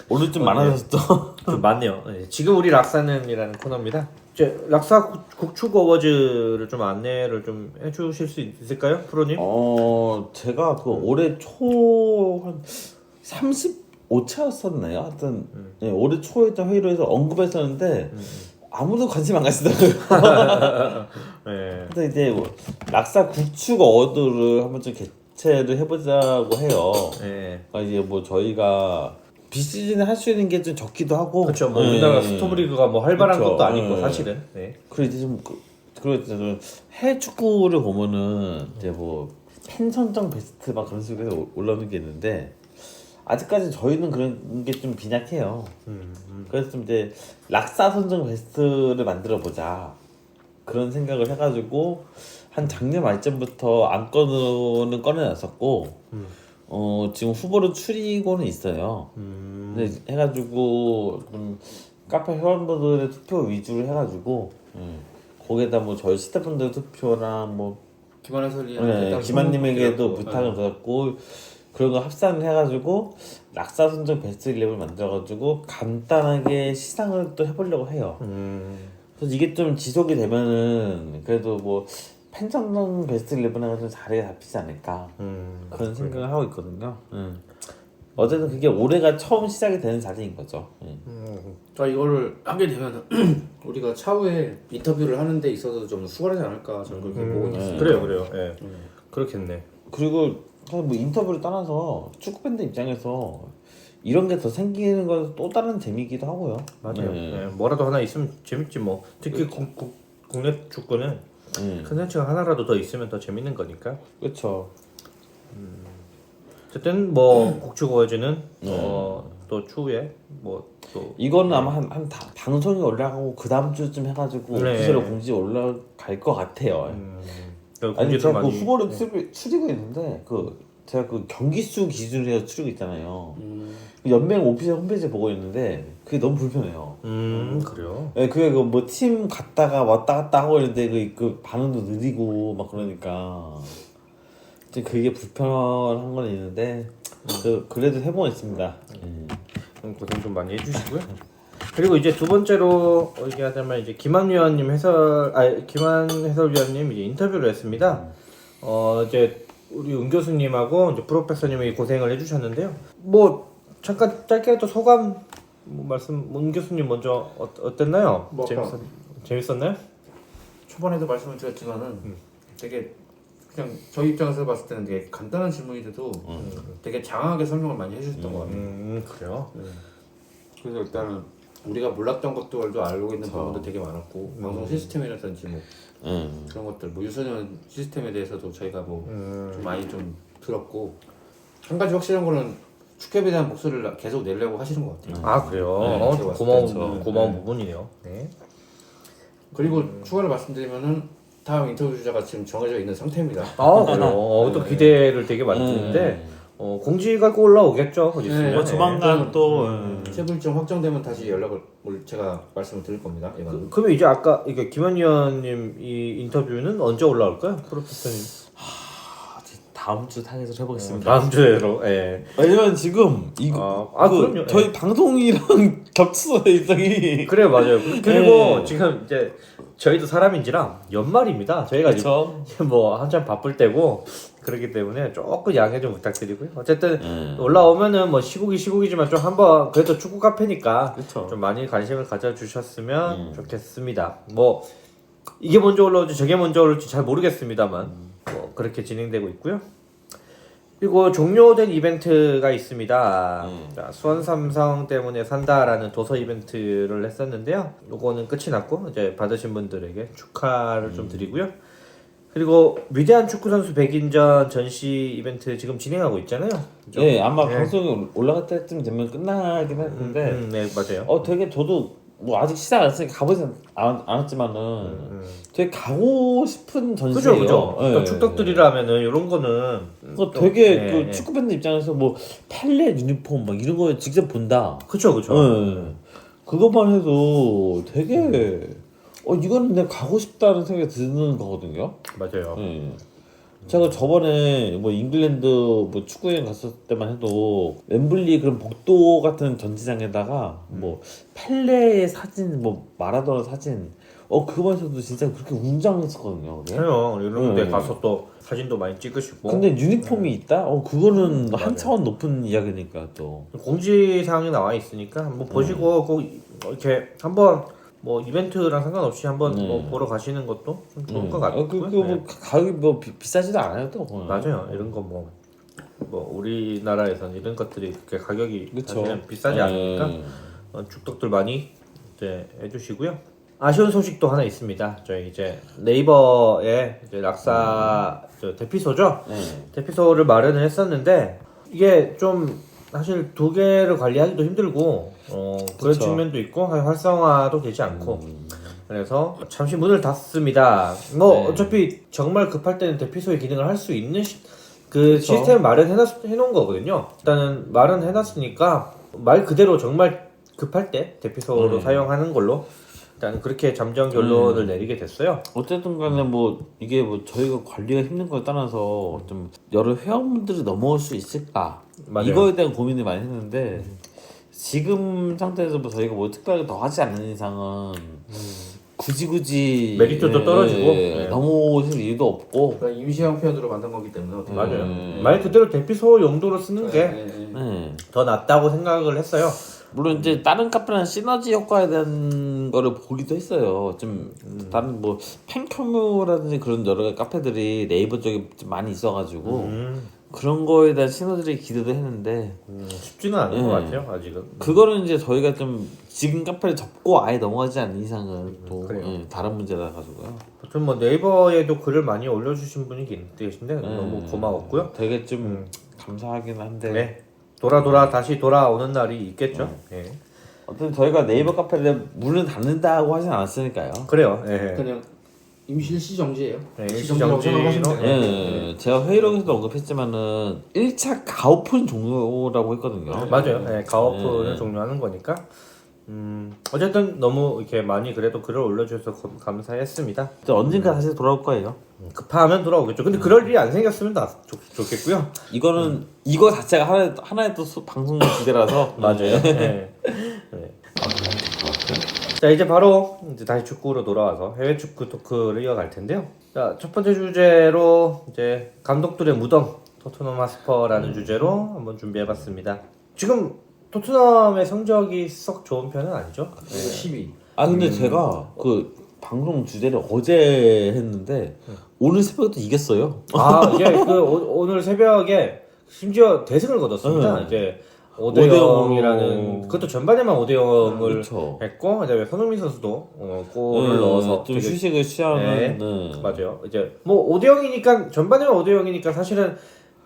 오늘 좀 많아졌어. 좀 많네요. 네, 지금 우리 락사는이라는 코너입니다. 이제 락사 국축 어워즈를 좀 안내를 좀 해주실 수 있을까요, 프로님? 제가 그 올해 초 한 35차였었나요? 하여튼 네, 올해 초에 있던 회의로에서 언급했었는데 아무도 관심 안 가시더라고요. 네. 근데 이제 뭐 락사 국축 어워드를 한번 좀 개최를 해보자고 해요. 네. 그러니까 이제 뭐 저희가 비시즌에 할 수 있는 게 좀 적기도 하고. 그렇죠. 뭐 우리나라 스토브리그가 뭐 활발한 그쵸. 것도 아니고 사실은. 네. 그리고 이제 그리고 이제 좀 해외 축구를 보면은 이제 뭐 팬 선정 베스트 막 그런 식으로 해서 올라오는 게 있는데 아직까지 저희는 그런 게 좀 빈약해요. 그래서 좀 이제 락사 선정 베스트를 만들어 보자 그런 생각을 해가지고 한 작년 말쯤부터 안건으로는 꺼내놨었고 지금 후보로 추리고는 있어요. 근데 해가지고 좀 카페 회원분들의 투표 위주로 해가지고 거기에다 뭐 저희 스태프분들 투표랑 뭐 김한 해설위원 김한님에게도 부탁을 드렸고 그런 거 합산을 해가지고 락사 선정 베스트 11을 만들어가지고 간단하게 시상을 또 해보려고 해요. 그래서 이게 좀 지속이 되면은 그래도 뭐 팬선정 베스트 11하고 좀 자리가 잡히지 않을까 그런 생각을 하고 있거든요. 어쨌든 그게 올해가 처음 시작이 되는 자리인 거죠. 그러니까 이거를 하게 되면 우리가 차후에 인터뷰를 하는 데 있어서 좀 수월하지 않을까 저는 그렇게 보고 있습니다. 그래요. 예. 그렇겠네. 그리고 사실 뭐 인터뷰를 떠나서 축구 팬들 입장에서 이런 게 더 생기는 건 또 다른 재미기도 하고요. 맞아요. 네, 뭐라도 하나 있으면 재밌지 뭐. 특히 국내 축구는 컨텐츠가 하나라도 더 있으면 더 재밌는 거니까. 그렇죠. 어쨌든 뭐 국축 어워즈는 또 추후에 뭐 또 이거는 아마 한 방송이 올라가고 그 다음 주쯤 해가지고 네. 오피셜로 공지 올라갈 것 같아요. 아니 공지도 제가 그 많이 후보를 추리고 있는데 제가 그 경기 수 기준으로 해서 추리고 있잖아요. 연맹 오피셜 홈페이지 보고 있는데 그게 너무 불편해요. 그래요. 네, 그게 뭐 팀 갔다가 왔다 갔다 하고 있는데 그 반응도 느리고 막 그러니까 좀 그게 불편한 건 있는데 그래도 해보고 있습니다. 고생 좀 많이 해주시고요. 그리고 이제 두 번째로 얘기하자면 이제 김한 해설위원님 이제 인터뷰를 했습니다. 이제 우리 은 교수님하고 이제 프로페서님이 고생을 해주셨는데요. 뭐 잠깐 짧게라도 소감 은 교수님 먼저 어땠나요? 뭐 재밌었나요? 초반에도 말씀을 드렸지만은 되게 그냥 저희 입장에서 봤을 때는 되게 간단한 질문인데도 되게 장황하게 설명을 많이 해주셨던 것 같아요. 그래요. 그래서 일단은 우리가 몰랐던 것들도 알고 있는 부분도 되게 많았고 방송 시스템이라든지 뭐 그런 것들 뭐 유소년 시스템에 대해서도 저희가 뭐 좀 많이 좀 들었고 한 가지 확실한 거는 축협에 대한 목소리를 계속 내려고 하시는 것 같아요. 아 그래요. 네, 좀 제가 고마운 부분이네요. 네. 그리고 추가로 말씀드리면은 다음 인터뷰 주자가 지금 정해져 있는 상태입니다. 아 그래요. 또 기대를 되게 많이 드는데 공지가 꼭 올라오겠죠. 어디 있으면. 뭐 조만간 일단, 또 세부 일정 확정되면 다시 연락을 제가 말씀을 드릴 겁니다. 이건. 그러면 이제 아까 이게 김현 의원님 이 인터뷰는 언제 올라올까요, 프로페서님? 다음 주 타겟으로 해보겠습니다. 다음 주에로. 예. 왜냐면 지금 이거 그럼요. 저희 예. 방송이랑 겹쳐서 일정이 그래요, 맞아요. 그리고 네. 지금 이제 저희도 사람인지라 연말입니다. 저희가 그렇죠. 지금 뭐 한참 바쁠 때고 그렇기 때문에 조금 양해 좀 부탁드리고요. 어쨌든 올라오면은 뭐 시국이지만 좀 한번 그래도 축구 카페니까 그쵸. 좀 많이 관심을 가져주셨으면 좋겠습니다. 뭐 이게 먼저 올라올지 저게 먼저 올라올지 잘 모르겠습니다만 뭐 그렇게 진행되고 있고요. 그리고 종료된 이벤트가 있습니다. 자, 수원 삼성 때문에 산다라는 도서 이벤트를 했었는데요. 요거는 끝이 났고 이제 받으신 분들에게 축하를 좀 드리고요. 그리고 위대한 축구 선수 100인전 전시 이벤트 지금 진행하고 있잖아요. 그죠? 예, 아마 네. 방송이 올라갈 때쯤 되면 끝나긴 할 텐데 네, 맞아요. 되게 저도 뭐 아직 시작 안 했으니까 가보진 않았지만은 되게 가고 싶은 전시예요. 그죠. 예. 또 축덕들이라면은 이런 거는 그거 되게 네, 그 네. 축구 팬들 입장에서 뭐 펠레 유니폼 막 이런 거 직접 본다. 그죠. 예. 그것만 해도 되게 이거는 내가 가고 싶다는 생각이 드는 거거든요. 맞아요. 예. 제가 저번에 뭐 잉글랜드 뭐 축구여행 갔을 때만 해도 웸블리 그런 복도 같은 전시장에다가 뭐 펠레의 사진, 뭐 마라도나 사진, 그거만 해도 진짜 그렇게 웅장했었거든요. 그게. 그래요. 이런 데 네. 가서 또 사진도 많이 찍으시고. 근데 유니폼이 있다? 그거는 한 차원 높은 이야기니까 또. 공지 사항이 나와 있으니까 한번 보시고 꼭 이렇게 한번 뭐 이벤트랑 상관없이 한번 뭐 보러 가시는 것도 좀 좋을 것 같고요. 뭐 가격이 뭐 비싸지도 않아요 또. 그거는. 맞아요. 이런 거 뭐 우리나라에선 이런 것들이 그렇게 가격이 그쵸. 사실은 비싸지 네. 않으니까 축덕들 많이 이제 해주시고요. 아쉬운 소식도 하나 있습니다. 저희 이제 네이버에 이제 락사 대피소죠. 네. 대피소를 마련을 했었는데 이게 좀 사실 두 개를 관리하기도 힘들고 그런 그쵸. 측면도 있고 활성화도 되지 않고 그래서 잠시 문을 닫습니다. 뭐 네. 어차피 정말 급할 때는 대피소의 기능을 할 수 있는 그 그쵸. 시스템 마련해놓은 거거든요. 일단은 마련해놨으니까 말 그대로 정말 급할 때 대피소로 사용하는 걸로 일단 그렇게 잠정 결론을 내리게 됐어요. 어쨌든 간에 뭐 이게 뭐 저희가 관리가 힘든 걸 떠나서 좀 여러 회원분들이 넘어올 수 있을까 맞아요. 이거에 대한 고민을 많이 했는데 지금 상태에서 뭐 저희가 뭐 특별하게 더 하지 않는 이상은 굳이 메리트도 떨어지고. 네. 넘어오실 이유도 없고 그러니까 임시 형편으로 만든 거기 때문에 어떻게 맞아요. 보면. 말 그대로 대피소 용도로 쓰는 게 더 네. 낫다고 생각을 했어요. 물론 이제 다른 카페랑 시너지 효과에 대한 거를 보기도 했어요. 좀 다른 뭐 팬커뮤라든지 그런 여러 가지 카페들이 네이버 쪽에 좀 많이 있어가지고 그런 거에 대한 시너지를 기대도 했는데 쉽지는 않은 것 같아요. 아직은. 그거는 이제 저희가 좀 지금 카페를 접고 아예 넘어가지 않는 이상은 또 그래요. 다른 문제라 가지고요. 아무튼 뭐 네이버에도 글을 많이 올려주신 분이 계신데 너무 고마웠고요. 되게 좀 감사하긴 한데 네. 다시 돌아오는 날이 있겠죠. 네. 어쨌든 저희가 네이버 카페를 문을 닫는다고 하진 않았으니까요. 그래요. 네. 그냥 임시 정지예요. 네, 일시정지라고 일시정지로. 생각하시면 돼요. 예, 제가 회의록에서도 언급했지만은 1차 가오픈 종료라고 했거든요. 맞아요. 네, 가오프를 종료하는 거니까. 어쨌든 너무 이렇게 많이 그래도 글을 올려주셔서 감사했습니다. 언젠가 다시 돌아올 거예요. 급하면 돌아오겠죠. 근데 그럴 일이 안 생겼으면 좋겠고요. 이거는 이거 자체가 하나의 또 방송 주제라서 맞아요. 네. 자 이제 바로 다시 축구로 돌아와서 해외 축구 토크를 이어갈 텐데요. 자 첫 번째 주제로 이제 감독들의 무덤 토트넘 하스퍼라는 주제로 한번 준비해봤습니다. 지금 토트넘의 성적이 썩 좋은 편은 아니죠? 12. 근데 제가 그 방송 주제를 어제 했는데 오늘 새벽에도 이겼어요. 이제 오늘 새벽에 심지어 대승을 거뒀습니다. 이제 5대 0이라는 그것도 전반에만 5대 0을 그렇죠. 했고 그다음에 손흥민 선수도 골을 넣어서 좀 되게 휴식을 취하는 맞아요. 이제 뭐 5대 0이니까 전반에만 5대 0이니까 사실은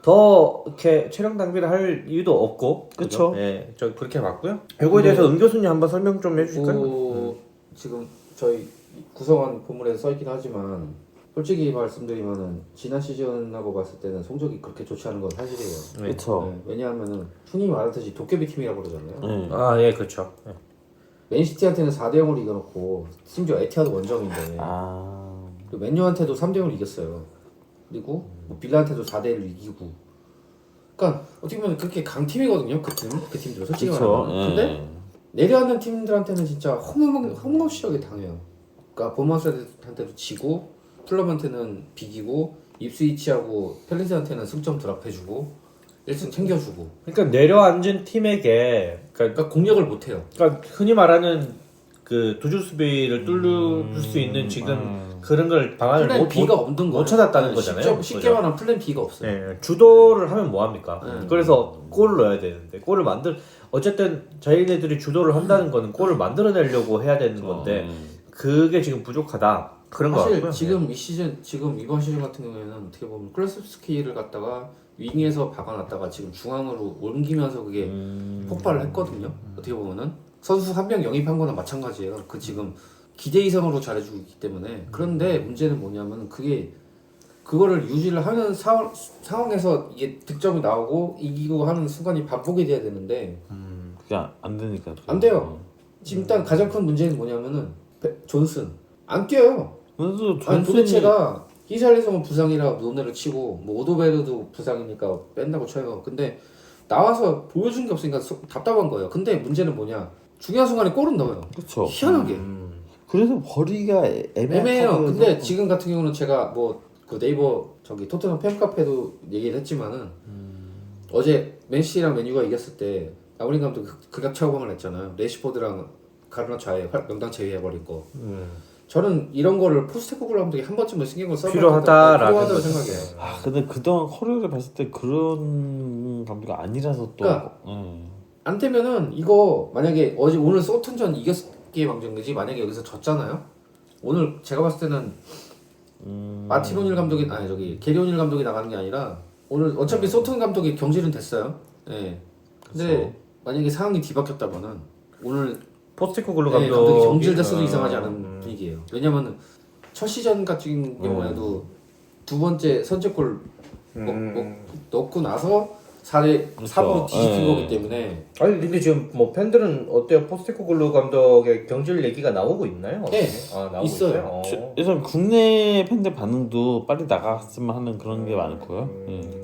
더 이렇게 체력 낭비를 할 이유도 없고. 그쵸. 예, 저 그렇게 봤고요. 이거에 대해서 은 교수님 한번 설명 좀 해주실까요? 지금 저희 구성원 본문에서 써있긴 하지만 솔직히 말씀드리면은 지난 시즌하고 봤을 때는 성적이 그렇게 좋지 않은 건 사실이에요. 그쵸. 네, 왜냐하면은 흔히 말하듯이 도깨비 팀이라고 그러잖아요. 아, 예, 그렇죠. 예. 맨시티한테는 4대0으로 이겨놓고 심지어 에티하드 원정인데 아. 그리고 맨유한테도 3대0으로 이겼어요. 그리고 뭐 빌라한테도 4대1로 이기고. 그러니까 어떻게 보면 그렇게 강팀이거든요. 그 팀들은 솔직히 그쵸. 말하면. 근데 내려앉는 팀들한테는 진짜 허무시하게 당해요. 그러니까 보머스한테도 지고 플럼한테는 비기고 입스위치하고 팰리스한테는 승점 드랍해주고 1승 챙겨주고. 그러니까 내려앉은 팀에게, 그러니까 공격을 못해요. 그러니까 흔히 말하는 그 두 줄 수비를 뚫을 수 있는 지금 그런 걸 방안을 플랜 B가 없는 거예요. 못 찾았다는 거잖아요. 쉽게 그죠? 말하면 플랜 B가 없어요. 예, 주도를 하면 뭐 합니까? 네. 그래서 골을 넣어야 되는데 골을 어쨌든 자기네들이 주도를 한다는 거는 골을 만들어내려고 해야 되는 건데 그게 지금 부족하다. 그런 거 사실 같고요. 지금 이 시즌 이번 시즌 같은 경우에는 어떻게 보면 클래스스키를 갖다가 윙에서 박아놨다가 지금 중앙으로 옮기면서 그게 폭발을 했거든요. 어떻게 보면은 선수 한 명 영입한 거나 마찬가지예요. 그 지금 기대 이상으로 잘해주고 있기 때문에. 그런데 문제는 뭐냐면 그거를 유지를 하는 상황에서 이게 득점이 나오고 이기고 하는 순간이 반복이 돼야 되는데 그게 안 되니까. 안 돼요. 지금 일단 가장 큰 문제는 뭐냐면은 존슨 안 뛰어요. 그래서 아니 도대체가 히샬리송은 부상이라 논의를 치고 뭐 오도베르도 부상이니까 뺀다고 쳐요. 근데 나와서 보여준 게 없으니까 답답한 거예요. 근데 문제는 뭐냐? 중요한 순간에 골은 넣어요. 그쵸. 희한하게 그래서 버리기가 애매해요. 근데 지금 같은 경우는 제가 뭐 그 네이버 저기 토트넘 팬카페도 얘기를 했지만은 어제 맨시티랑 맨유가 이겼을 때 아무린 감독이 극약 처방을 했잖아요. 레시포드랑 가르나초 아예 명당 제외해버린 거. 저는 이런 거를 포스테코글루 감독이 한 번쯤은 신경을 써봐야 필요하다라고 생각해요. 근데 그동안 커리어를 봤을 때 그런 감독이 아니라서 또. 그러니까 안 되면은 이거 만약에 오늘 소튼전 이겼기에 망정이지 만약에 여기서 졌잖아요. 오늘 제가 봤을 때는 마틴 오닐 감독이 아니 저기 게리 오닐 감독이 나가는 게 아니라 오늘 어차피 소튼 감독이 경질은 됐어요. 예. 근데 만약에 상황이 뒤바뀌었다면은 오늘 포스테코글루 감독이 경질됐어도 이상하지 않은 분위기예요. 왜냐면은 첫 시즌 같은 경우에도 두 번째 선제골 넣고 나서 4대4로 뒤집힌 거기 때문에. 아니 근데 지금 뭐 팬들은 어때요? 포스테코글루 감독의 경질 얘기가 나오고 있나요? 네, 나오고 있어요. 일단 국내 팬들 반응도 빨리 나갔으면 하는 그런 게 많고요.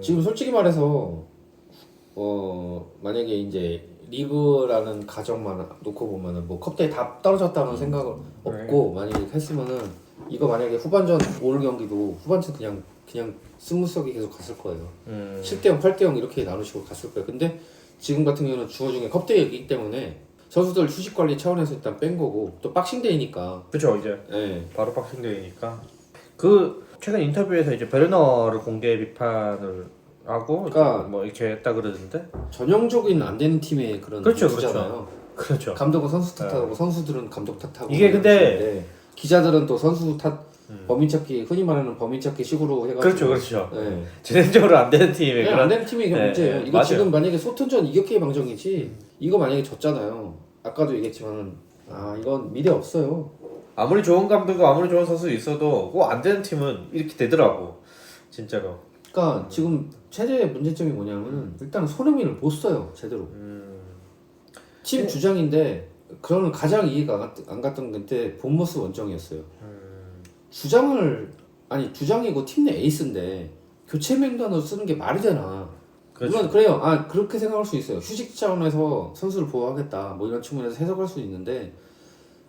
지금 솔직히 말해서 만약에 이제 리그라는 가정만 놓고 보면은 뭐 컵대에 다 떨어졌다는 생각은 없고 만약에 했으면은 이거 만약에 후반전 오늘 경기도 후반전 그냥 스무스하게 계속 갔을 거예요. 7대0, 8대0 이렇게 나누시고 갔을 거예요. 근데 지금 같은 경우는 주어 중에 컵대이기 때문에 선수들 휴식 관리 차원에서 일단 뺀 거고 또 박싱데이니까. 그렇죠. 이제 네. 바로 박싱데이니까. 그 최근 인터뷰에서 이제 베르너를 공개 비판을 하고 그러니까 뭐 이렇게 했다 그러던데. 전형적인 안 되는 팀의 그런 그렇죠, 루트잖아요. 그렇죠. 감독은 선수 탓하고 선수들은 감독 탓하고. 이게 근데 기자들은 또 선수 탓 범인 찾기 흔히 말하는 범인 찾기 식으로 해가지고. 그렇죠. 네. 전형적으로 안 되는 팀의 그런. 안 되는 팀이 이게 네, 문제예요. 네, 이거 맞아요. 지금 만약에 소튼전 이겼기에 방정이지. 이거 만약에 졌잖아요. 아까도 얘기했지만 이건 미래 없어요. 아무리 좋은 감독이고 아무리 좋은 선수 있어도 꼭 안 되는 팀은 이렇게 되더라고. 진짜로. 그러니까 지금 최대 문제점이 뭐냐면 일단 손흥민을 못 써요 제대로. 팀 주장인데 그러는 가장 이해가 안 갔던 게 본머스 원정이었어요. 주장이고 팀 내 에이스인데 교체 명단으로 쓰는 게 말이 되나? 그렇죠. 물론 그래요. 그렇게 생각할 수 있어요. 휴식 차원에서 선수를 보호하겠다. 뭐 이런 측면에서 해석할 수 있는데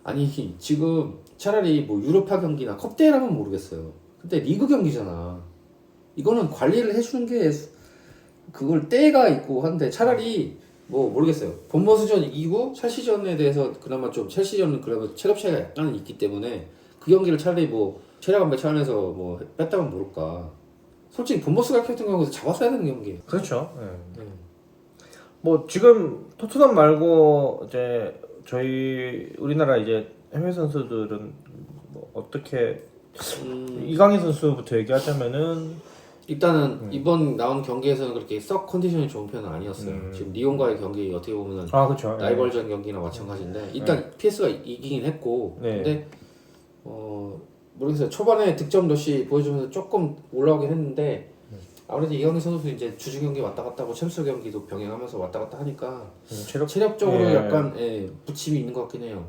아니 지금 차라리 뭐 유로파 경기나 컵대회라면 모르겠어요. 근데 리그 경기잖아. 이거는 관리를 해주는 게 그걸 때가 있고 한데 차라리 뭐 모르겠어요. 본머스전 이기고 첼시전에 대해서 그나마 좀 첼시전은 그나마 체력 차이가 약간은 있기 때문에 그 경기를 차라리 뭐 체력 안배 차원에서 뭐 뺐다면 모를까. 솔직히 본머스 같은 경우에서 잡았어야 되는 경기예요. 그렇죠. 뭐 지금 토트넘 말고 이제 저희 우리나라 이제 해외 선수들은 뭐 어떻게 이강인 선수부터 얘기하자면은 일단은 이번 나온 경기에서는 그렇게 썩 컨디션이 좋은 편은 아니었어요. 지금 리온과의 경기 어떻게 보면은 아 그렇죠. 라이벌전 경기나 마찬가지인데 일단 PS가 이기긴 했고 네. 근데 모르겠어요. 초반에 득점 러시 보여주면서 조금 올라오긴 했는데 아무래도 이강인 선수 이제 주중 경기 왔다 갔다 하고 챔스 경기도 병행하면서 왔다 갔다 하니까 체력적으로 예. 약간 부침이 있는 것 같긴 해요.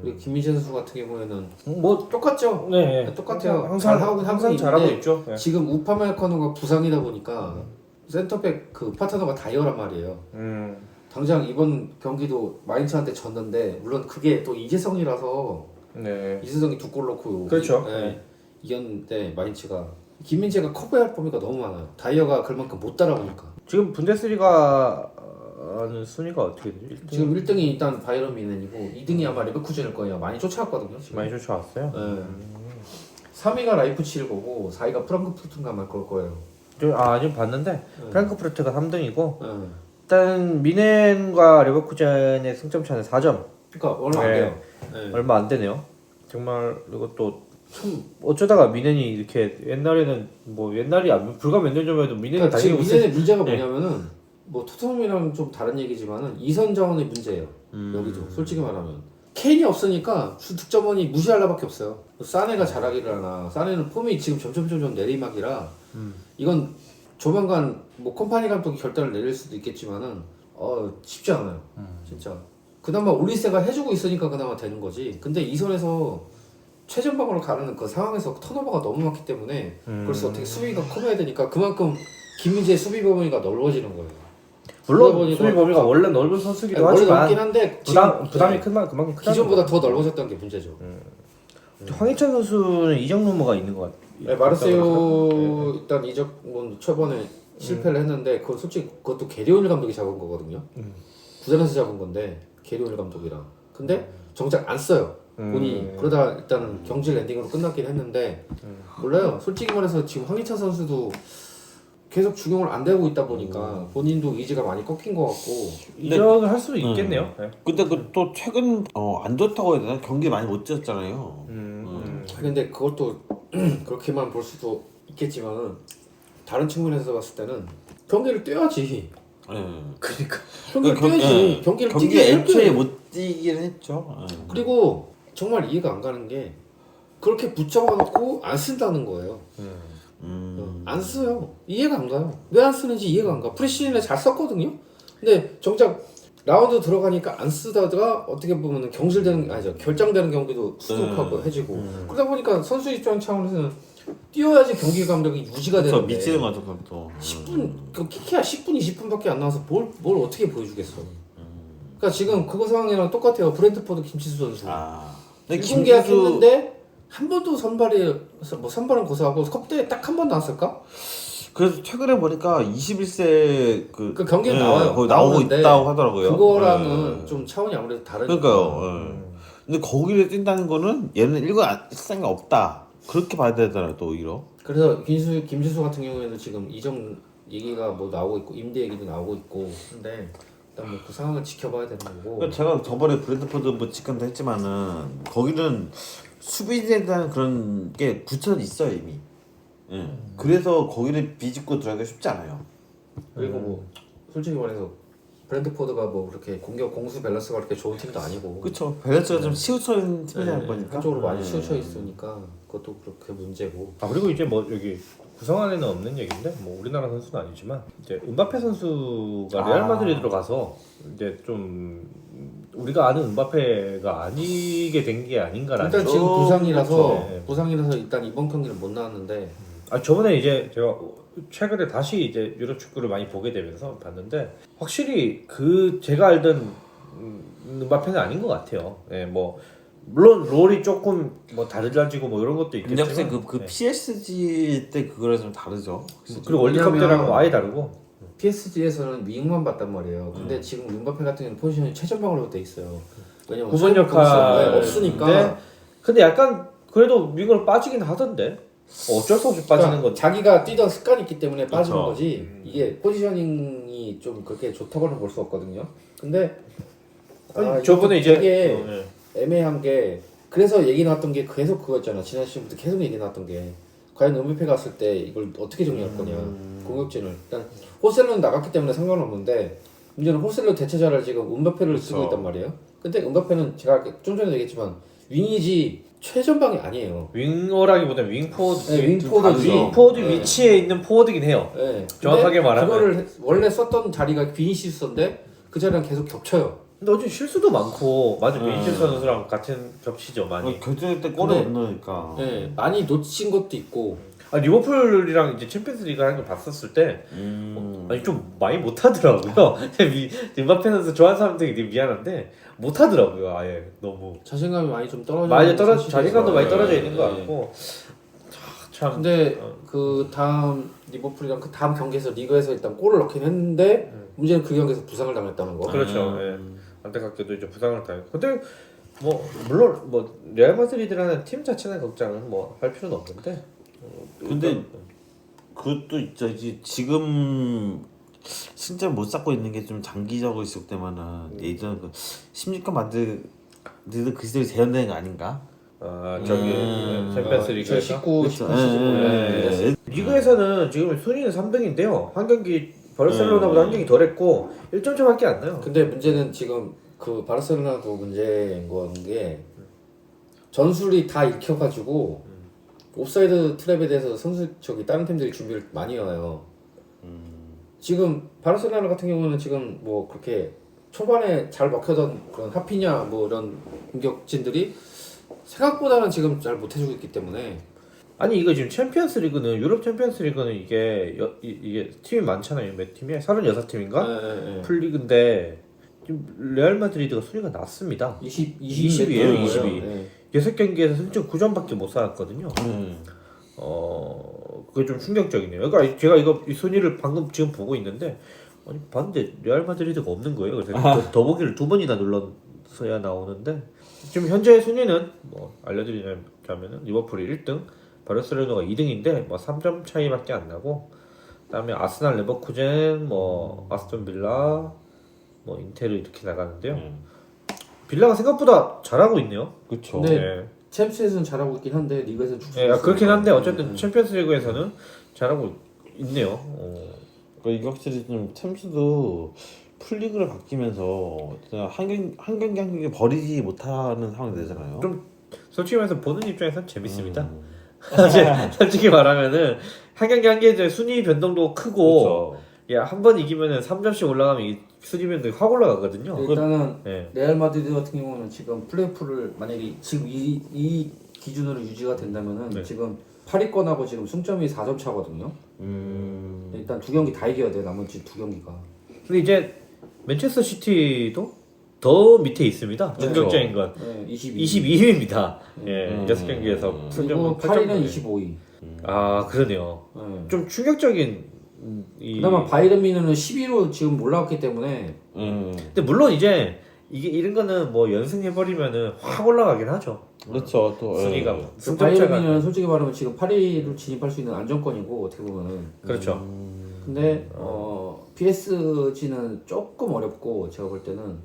그리고 김민재 선수 같은 경우에는 뭐 똑같죠. 네, 똑같아요. 항상 잘하고 항상 잘하고 있는데 있죠. 네. 지금 우파멜카노가 부상이다 보니까 센터백 그 파트너가 다이어란 말이에요. 당장 이번 경기도 마인츠한테 졌는데 물론 그게 또 이재성이라서 네. 이재성이 2골 넣고 그렇죠. 이겼는데 마인츠가 김민재가 커버할 범위가 너무 많아요. 다이어가 그만큼 못 따라오니까. 지금 분데스리가는 순위가 어떻게 되죠? 지금 1등이 일단 바이에른 뮌헨이고 2등이 아마 레버쿠젠일 거예요. 많이 쫓아왔거든요. 지금. 많이 쫓아왔어요. 네. 3위가 라이프치히일 거고 4위가 프랑크푸르트인가 말 걸 거예요. 지금 봤는데 프랑크푸르트가 3등이고 네. 일단 미넨과 레버쿠젠의 승점 차는 4점. 그러니까 얼마 안 네. 돼요. 네. 얼마 안 되네요. 정말 이것도 참 어쩌다가 미넨이 이렇게 옛날에는 뭐 옛날이 안 불과 몇 년 전만 해도 미넨이 그러니까 지금 당연히 미넨의 문제가 뭐냐면은 뭐 토트넘이랑 좀 다른 얘기지만은 이선 자원의 문제예요. 여기도 솔직히 말하면 케인이 없으니까 득점원이 무시할 나밖에 없어요. 사네가 잘하기를 하나. 사네는 폼이 지금 점점 내리막이라 이건 조만간 뭐 컴파니 감독이 결단을 내릴 수도 있겠지만은 쉽지 않아요. 진짜. 그나마 올리세가 해주고 있으니까 그나마 되는 거지. 근데 이 선에서 최전방으로 가는 그 상황에서 턴오버가 너무 많기 때문에 그래서 어떻게 수비가 커져야 되니까 그만큼 김민재의 수비 범위가 넓어지는 거예요. 물론 수비 범위가 원래 넓은 선수기도 원래 하지만 넓긴 한데 부담이 그만큼 크다. 기존보다 더 넓어졌다는 게 문제죠. 황희찬 선수는 이적 루머가 있는 것 같아요. 네, 마르세유 일단 이적은 초반에 실패를 했는데 그건 솔직히 그것도 게리올 감독이 잡은 거거든요. 구단에서 잡은 건데 게리올 감독이랑. 근데 정작 안 써요. 본인이 그러다 일단 경질 엔딩으로 끝났긴 했는데 몰라요. 솔직히 말해서 지금 황희찬 선수도 계속 중용을 안 되고 있다 보니까 본인도 의지가 많이 꺾인 것 같고 이적을 할 수도 있겠네요. 네. 근데 그 또 최근 안 좋다고 해야 되나? 경기 많이 못 뛰었잖아요. 근데 그것도 그렇게만 볼 수도 있겠지만은 다른 측면에서 봤을 때는 경기를 뛰어야지. 네. 그러니까 경기를 경- 뛰어야지. 네. 경기를 경기 뛰게 애초에 못 뛰긴 했죠. 네. 그리고 정말 이해가 안 가는 게 그렇게 붙잡아놓고 안 쓴다는 거예요. 안 써요. 이해가 안 가요. 왜 안 쓰는지 이해가 안 가. 프리시즌에 잘 썼거든요. 근데 정작 라운드 들어가니까 안 쓰다가 어떻게 보면 경질되는 아니죠 결정되는 경기도 수록하고 해지고 그러다 보니까 선수 입장 차원에서는 뛰어야지 경기 감독이 유지가 그렇죠. 되는데 미치는 거죠, 또. 10분 그 키키야 10분 20분밖에 안 나와서 뭘 어떻게 보여주겠어. 그러니까 지금 그거 상황이랑 똑같아요. 브랜트포드 김치수 선수. 근데 일본 계약했는데 한 번도 선발은 고사하고 컵대에 딱 한 번 나왔을까? 그래서 최근에 보니까 21세 그 경기는 나와요. 거기 나오고 나오는데 있다고 하더라고요. 그거랑은 좀 차원이 아무래도 다르니까. 그러니까요. 근데 거기를 뛴다는 거는 얘는 일상이 없다. 그렇게 봐야 되잖아요, 또 오히려. 그래서 김진수 같은 경우에는 지금 이적 얘기가 뭐 나오고 있고 임대 얘기도 나오고 있고 근데 일단 뭐 그 상황을 지켜봐야 되는 거고. 그러니까 제가 저번에 브랜드포드 뭐 직관도 했지만은 거기는 수비에 대한 그런 게 붙여 있어요 이미. 예. 그래서 거기를 비집고 들어가기가 쉽지 않아요. 그리고 뭐 솔직히 말해서 브랜드포드가 뭐 그렇게 공수 밸런스가 그렇게 좋은 팀도 아니고. 그렇죠. 밸런스가 좀 치우쳐 있는 팀이다 보니까. 한쪽으로 많이 치우쳐 있으니까 그것도 그렇게 문제고. 그리고 이제 뭐 여기 구성 안에는 없는 얘기인데 뭐 우리나라 선수는 아니지만 이제 음바페 선수가 레알 마드리드로 가서 이제 좀 우리가 아는 음바페가 아니게 된 게 아닌가라는. 일단 지금 부상이라서 그렇죠. 네. 부상이라서 일단 이번 경기는 못 나왔는데. 저번에 이제 제가 최근에 다시 이제 유럽 축구를 많이 보게 되면서 봤는데 확실히 그 제가 알던 음바페는 아닌 것 같아요. 예, 뭐 물론 롤이 조금 뭐 다르다지고 뭐 이런 것도 있겠지만. 근데 확실히 그 PSG 때 그거랑 좀 다르죠. 그리고 월드컵 때랑 아예 다르고. PSG에서는 미움만 받단 말이에요. 근데 지금 음바페 같은 경우는 포지션이 최전방으로 돼 있어요. 왜냐면 9번 역할 없으니까. 근데 약간 그래도 미국을 빠지긴 하던데. 어쩔 수 없이 빠지는 거지. 자기가 뛰던 습관이 있기 때문에 빠지는 그렇죠. 거지. 이게 포지셔닝이 좀 그렇게 좋다고는 볼 수 없거든요. 근데 저번에 이제 되게 애매한 게 그래서 얘기 나왔던 게 계속 그거였잖아. 지난 시즌부터 계속 얘기 나왔던 게 과연 은폐 갔을 때 이걸 어떻게 정리할 거냐 공격진을 일단 호셀로는 나갔기 때문에 상관없는데 문제는 호셀로 대체자를 지금 은바페를 쓰고 있단 말이에요. 근데 은바페는 제가 좀 전에 얘기했지만 윙이지 최전방이 아니에요. 윙어라기보다는 윙포워드. 네, 윙포워드. 윙포워드 네. 위치에 있는 포워드긴 해요. 네. 정확하게 말하면. 그거를 원래 썼던 자리가 비니시우스인데 그 자리랑 계속 겹쳐요. 근데 어제 실수도 많고 맞아 비니시우스 선수랑 같은 겹치죠 많이. 결정할 때 골을 근데- 못 넣으니까. 네, 많이 놓친 것도 있고. 리버풀이랑 이제 챔피언스리그 하는 거 봤었을 때 아니 좀 많이 못하더라고요. 음바페 선수 좋아하는 사람들이 되게 미안한데 못하더라고요. 아예 너무 자신감이 많이 좀 떨어져. 많이 떨어져 자신감도 많이 떨어져 있는 것 네. 같고 참. 근데 그 다음 리버풀이랑 그 다음 경기에서 리그에서 일단 골을 넣긴 했는데 문제는 그 경기에서 부상을 당했다는 거. 그렇죠. 예. 안타깝게도 이제 부상을 당했고. 근데 뭐 물론 뭐 레알 마드리드라는 팀 자체는 걱정은 뭐 할 필요는 없는데. 근데 그것도 있죠. 이제 지금 진짜 못 쌓고 있는 게 좀 장기적으로 있을 때면은 예전 그 16강 만드는 그 시절이 재현되는 거 아닌가? 저기 챔피언스 리그에서 19, 그렇죠. 18, 19. 예. 리그에서는 지금 순위는 3등인데요. 한 경기 바르셀로나보다 한 경기 덜했고 1점 차밖에 안 나요. 근데 문제는 지금 그 바르셀로나도 문제인 게 전술이 다 읽혀가지고 옵사이드 트랩에 대해서 선수 다른 팀들이 준비를 많이 해와요. 지금 바르셀로나 같은 경우는 지금 뭐 그렇게 초반에 잘 먹혀던 그런 하피냐 뭐 이런 공격진들이 생각보다는 지금 잘 못해주고 있기 때문에 아니 이거 지금 챔피언스 리그는 유럽 챔피언스 리그는 이게 팀이 많잖아요. 몇 팀이야? 36팀인가? 풀리그인데 지금 레알 마드리드가 순위가 낮습니다. 20이에요, 22. 6경기에서 승점 9점밖에 못 쌓았거든요. 그게 좀 충격적이네요. 그러니까 제가 이 순위를 방금 지금 보고 있는데 아니 봤는데 레알 마드리드가 없는 거예요. 그래서 더보기를 2번이나 눌렀어야 나오는데 지금 현재 순위는 뭐 알려드리자면은 리버풀이 1등, 바르셀로나가 2등인데 뭐 3점 차이밖에 안 나고 그다음에 아스날, 레버쿠젠, 뭐 아스톤 빌라, 뭐 인테르 이렇게 나가는데요. 빌라가 생각보다 잘하고 있네요. 그렇죠. 네. 네. 챔스에서는 잘하고 있긴 한데 리그에서는 죽. 예, 그렇긴 한데 어쨌든 챔피언스 리그에서는 잘하고 있네요. 그러니까 이게 확실히 좀 챔스도 풀리그를 바뀌면서 그냥 한 경기 한 경기 버리지 못하는 상황이 되잖아요. 좀 솔직히 말해서 보는 입장에서는 재밌습니다. 솔직히 말하면은 한 경기 한 경기 순위 변동도 크고 그렇죠. 야, 한 번 이기면은 3점씩 올라가면 이 순위 변동이 확 올라가거든요. 일단은 네. 레알 마드리드 같은 경우는 지금 플레이오프를 만약에 지금 이 기준으로 유지가 된다면은 네. 지금 8위권하고 지금 승점이 4점 차거든요. 일단 두 경기 다 이겨야 돼. 나머지 두 경기가. 근데 이제 맨체스터 시티도 더 밑에 있습니다. 충격적인 건 네, 22위입니다. 예, 6경기에서 그리고 8위는 25위. 아, 그러네요. 네. 좀 충격적인 그나마 바이에른 뮌헨은 10위로 지금 올라왔기 때문에 근데 물론 이제 이게 이런 거는 뭐 연승해버리면은 확 올라가긴 하죠. 그렇죠. 또 순위가 바이에른 승점차가 뮌헨은 솔직히 말하면 지금 8위로 진입할 수 있는 안정권이고 어떻게 보면은 그렇죠. 근데 PSG는 조금 어렵고 제가 볼 때는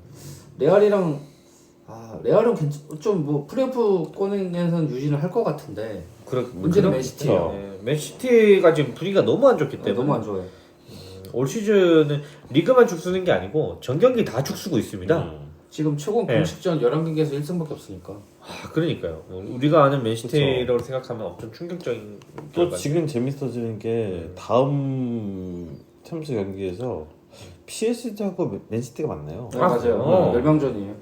레알이랑 레알은 좀 뭐 플레이오프권에서는 유지를 할 것 같은데 문제는 맨시티예요. 네, 맨시티가 지금 분위기가 너무 안 좋기 때문에 너무 안 좋아요. 올 시즌은 리그만 죽쓰는 게 아니고 전 경기 다 죽쓰고 있습니다. 지금 최고 네. 공식전 11경기에서 1승밖에 없으니까. 그러니까요. 우리가 아는 맨시티라고 생각하면 엄청 충격적인 또 결과죠. 지금 재밌어지는 게 다음 챔스 경기에서 PSG하고 맨시티가 맞나요? 네, 맞아요. 멸망전이에요.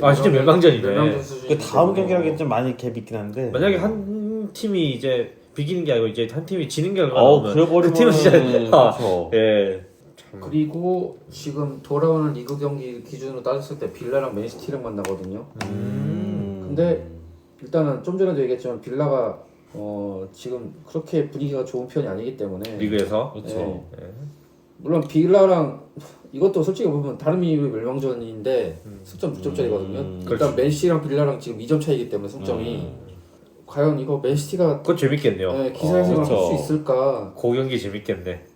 거의 진짜 멸망전이네. 멸망전 수준이기 그 다음 때문에. 경기랑은 좀 많이 갭이 있긴 한데 만약에 한 팀이 이제 비기는 게 아니고 이제 한 팀이 지는 결과가 나오면 그래버리면 그 팀은 진짜 그렇죠. 예. 그리고 지금 돌아오는 리그 경기 기준으로 따졌을 때 빌라랑 맨시티랑 만나거든요. 근데 일단은 좀 전에도 얘기했지만 빌라가 지금 그렇게 분위기가 좋은 편이 아니기 때문에 리그에서 그렇죠. 예. 물론 빌라랑 이것도 솔직히 보면 다른 의미의 멸망전인데 승점 6점짜리거든요. 일단 그렇지. 맨시티랑 빌라랑 지금 2점 차이기 때문에 승점이 과연 이거 맨시티가 그거 재밌겠네요. 기사에서 할 수 그렇죠. 있을까? 고경기 재밌겠네.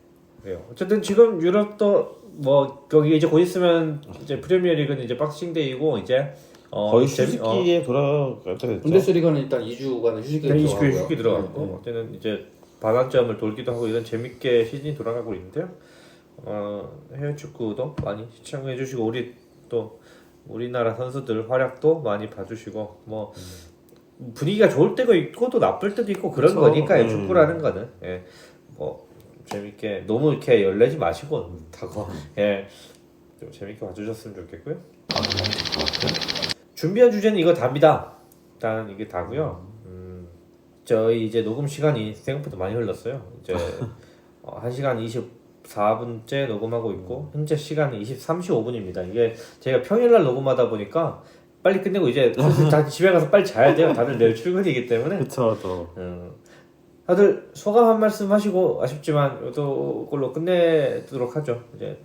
그래요. 어쨌든 지금 유럽도 뭐 거기 이제 곧 있으면 이제 프리미어리그는 이제 박싱데이고 이제 거의 휴식기에 돌아갈 때 됐죠. 분데스리가는 일단 2주간은 휴식기에 네, 들어가고요. 휴식기 들어갔고 어때는 이제 반환점을 돌기도 하고 이런 재밌게 시즌이 돌아가고 있는데요. 해외 축구도 많이 시청해 주시고 우리 또 우리나라 선수들 활약도 많이 봐주시고 뭐 분위기가 좋을 때가 있고 또 나쁠 때도 있고 그런 그쵸. 거니까요. 축구라는 거는 뭐 재밌게 너무 이렇게 열내지 마시고 다고 좀 재밌게 봐주셨으면 좋겠고요. 준비한 주제는 이거 답니다. 일단 이게 다고요. 저희 이제 녹음 시간이 생각보다 많이 흘렀어요. 이제 1시간 24분째 녹음하고 있고 현재 시간은 35분입니다. 이게 제가 평일날 녹음하다 보니까 빨리 끝내고 이제 슬슬 다 집에 가서 빨리 자야 돼요. 다들 내일 출근이기 때문에. 그쵸. 다들 소감 한 말씀 하시고 아쉽지만 이걸로 끝내도록 하죠. 이제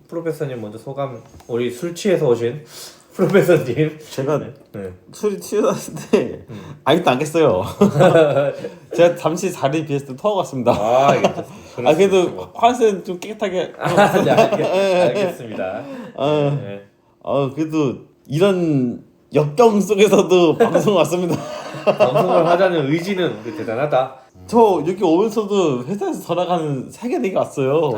프로페서님 먼저 소감 우리 술 취해서 오신 프로페서님. 제가 네. 술이 튀어나왔을 때 아직도 안 깼어요. 제가 잠시 자리에 비했을 때 토하고 왔습니다. 알겠습니다. 그래도 환승 좀 깨끗하게. 네, 알겠습니다. 네. 그래도 이런 역경 속에서도 방송 왔습니다. 방송을 하자는 의지는 대단하다. 저 여기 오면서도 회사에서 전화가는 3개 4개 왔어요.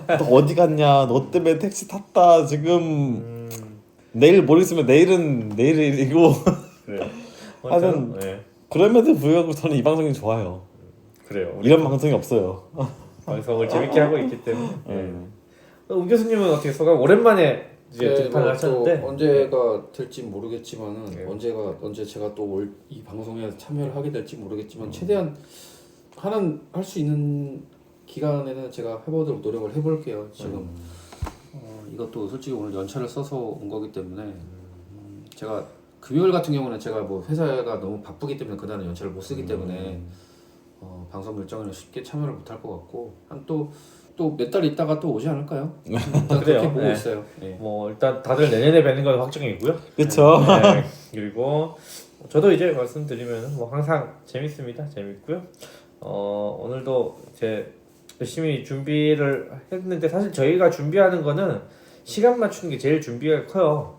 너 어디 갔냐? 너 때문에 택시 탔다. 지금 내일 모르겠으면 내일은 내일이고. 그래요. 하여튼 그럼에도 불구하고 저는 이 방송이 좋아요. 그래요. 이런 방송이 없어요. 방송을 재밌게 하고 있기 때문에. 우 교수님은 어떻게 소감? 오랜만에 이제 등판을 하셨는데 언제가 될지 모르겠지만은 언제 제가 또 이 방송에 참여를 하게 될지 모르겠지만 최대한 할 수 있는 기간에는 제가 해보도록 노력을 해볼게요. 지금 이것도 솔직히 오늘 연차를 써서 온 거기 때문에 제가 금요일 같은 경우는 제가 뭐 회사가 너무 바쁘기 때문에 그날은 연차를 못 쓰기 때문에 방송 일정을 쉽게 참여를 못 할 것 같고 한 또 몇 달 있다가 또 오지 않을까요? 일단 그래요. 그렇게 보고 있어요. 뭐 일단 다들 내년에 뵙는 건 확정이고요. 그렇죠. 그리고 저도 이제 말씀드리면 뭐 항상 재밌습니다. 재밌고요. 오늘도 이제 열심히 준비를 했는데 사실 저희가 준비하는 거는 시간 맞추는 게 제일 준비가 커요.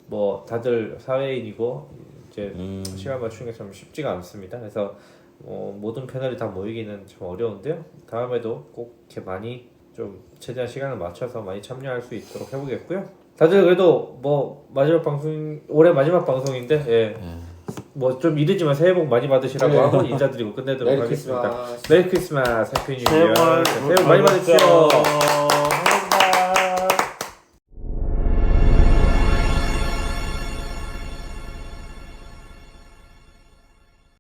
뭐 다들 사회인이고 이제 시간 맞추는 게 참 쉽지가 않습니다. 그래서 모든 패널이 다 모이기는 참 어려운데요. 다음에도 꼭 이렇게 많이 좀 최대한 시간을 맞춰서 많이 참여할 수 있도록 해보겠고요. 다들 그래도 뭐 마지막 방송 올해 마지막 방송인데 뭐 좀 이르지만 새해 복 많이 받으시라고 하고 인사드리고 끝내도록 하겠습니다. 메리 크리스마스, 해피 뉴 이어. 새해 복 많이 받으십시오.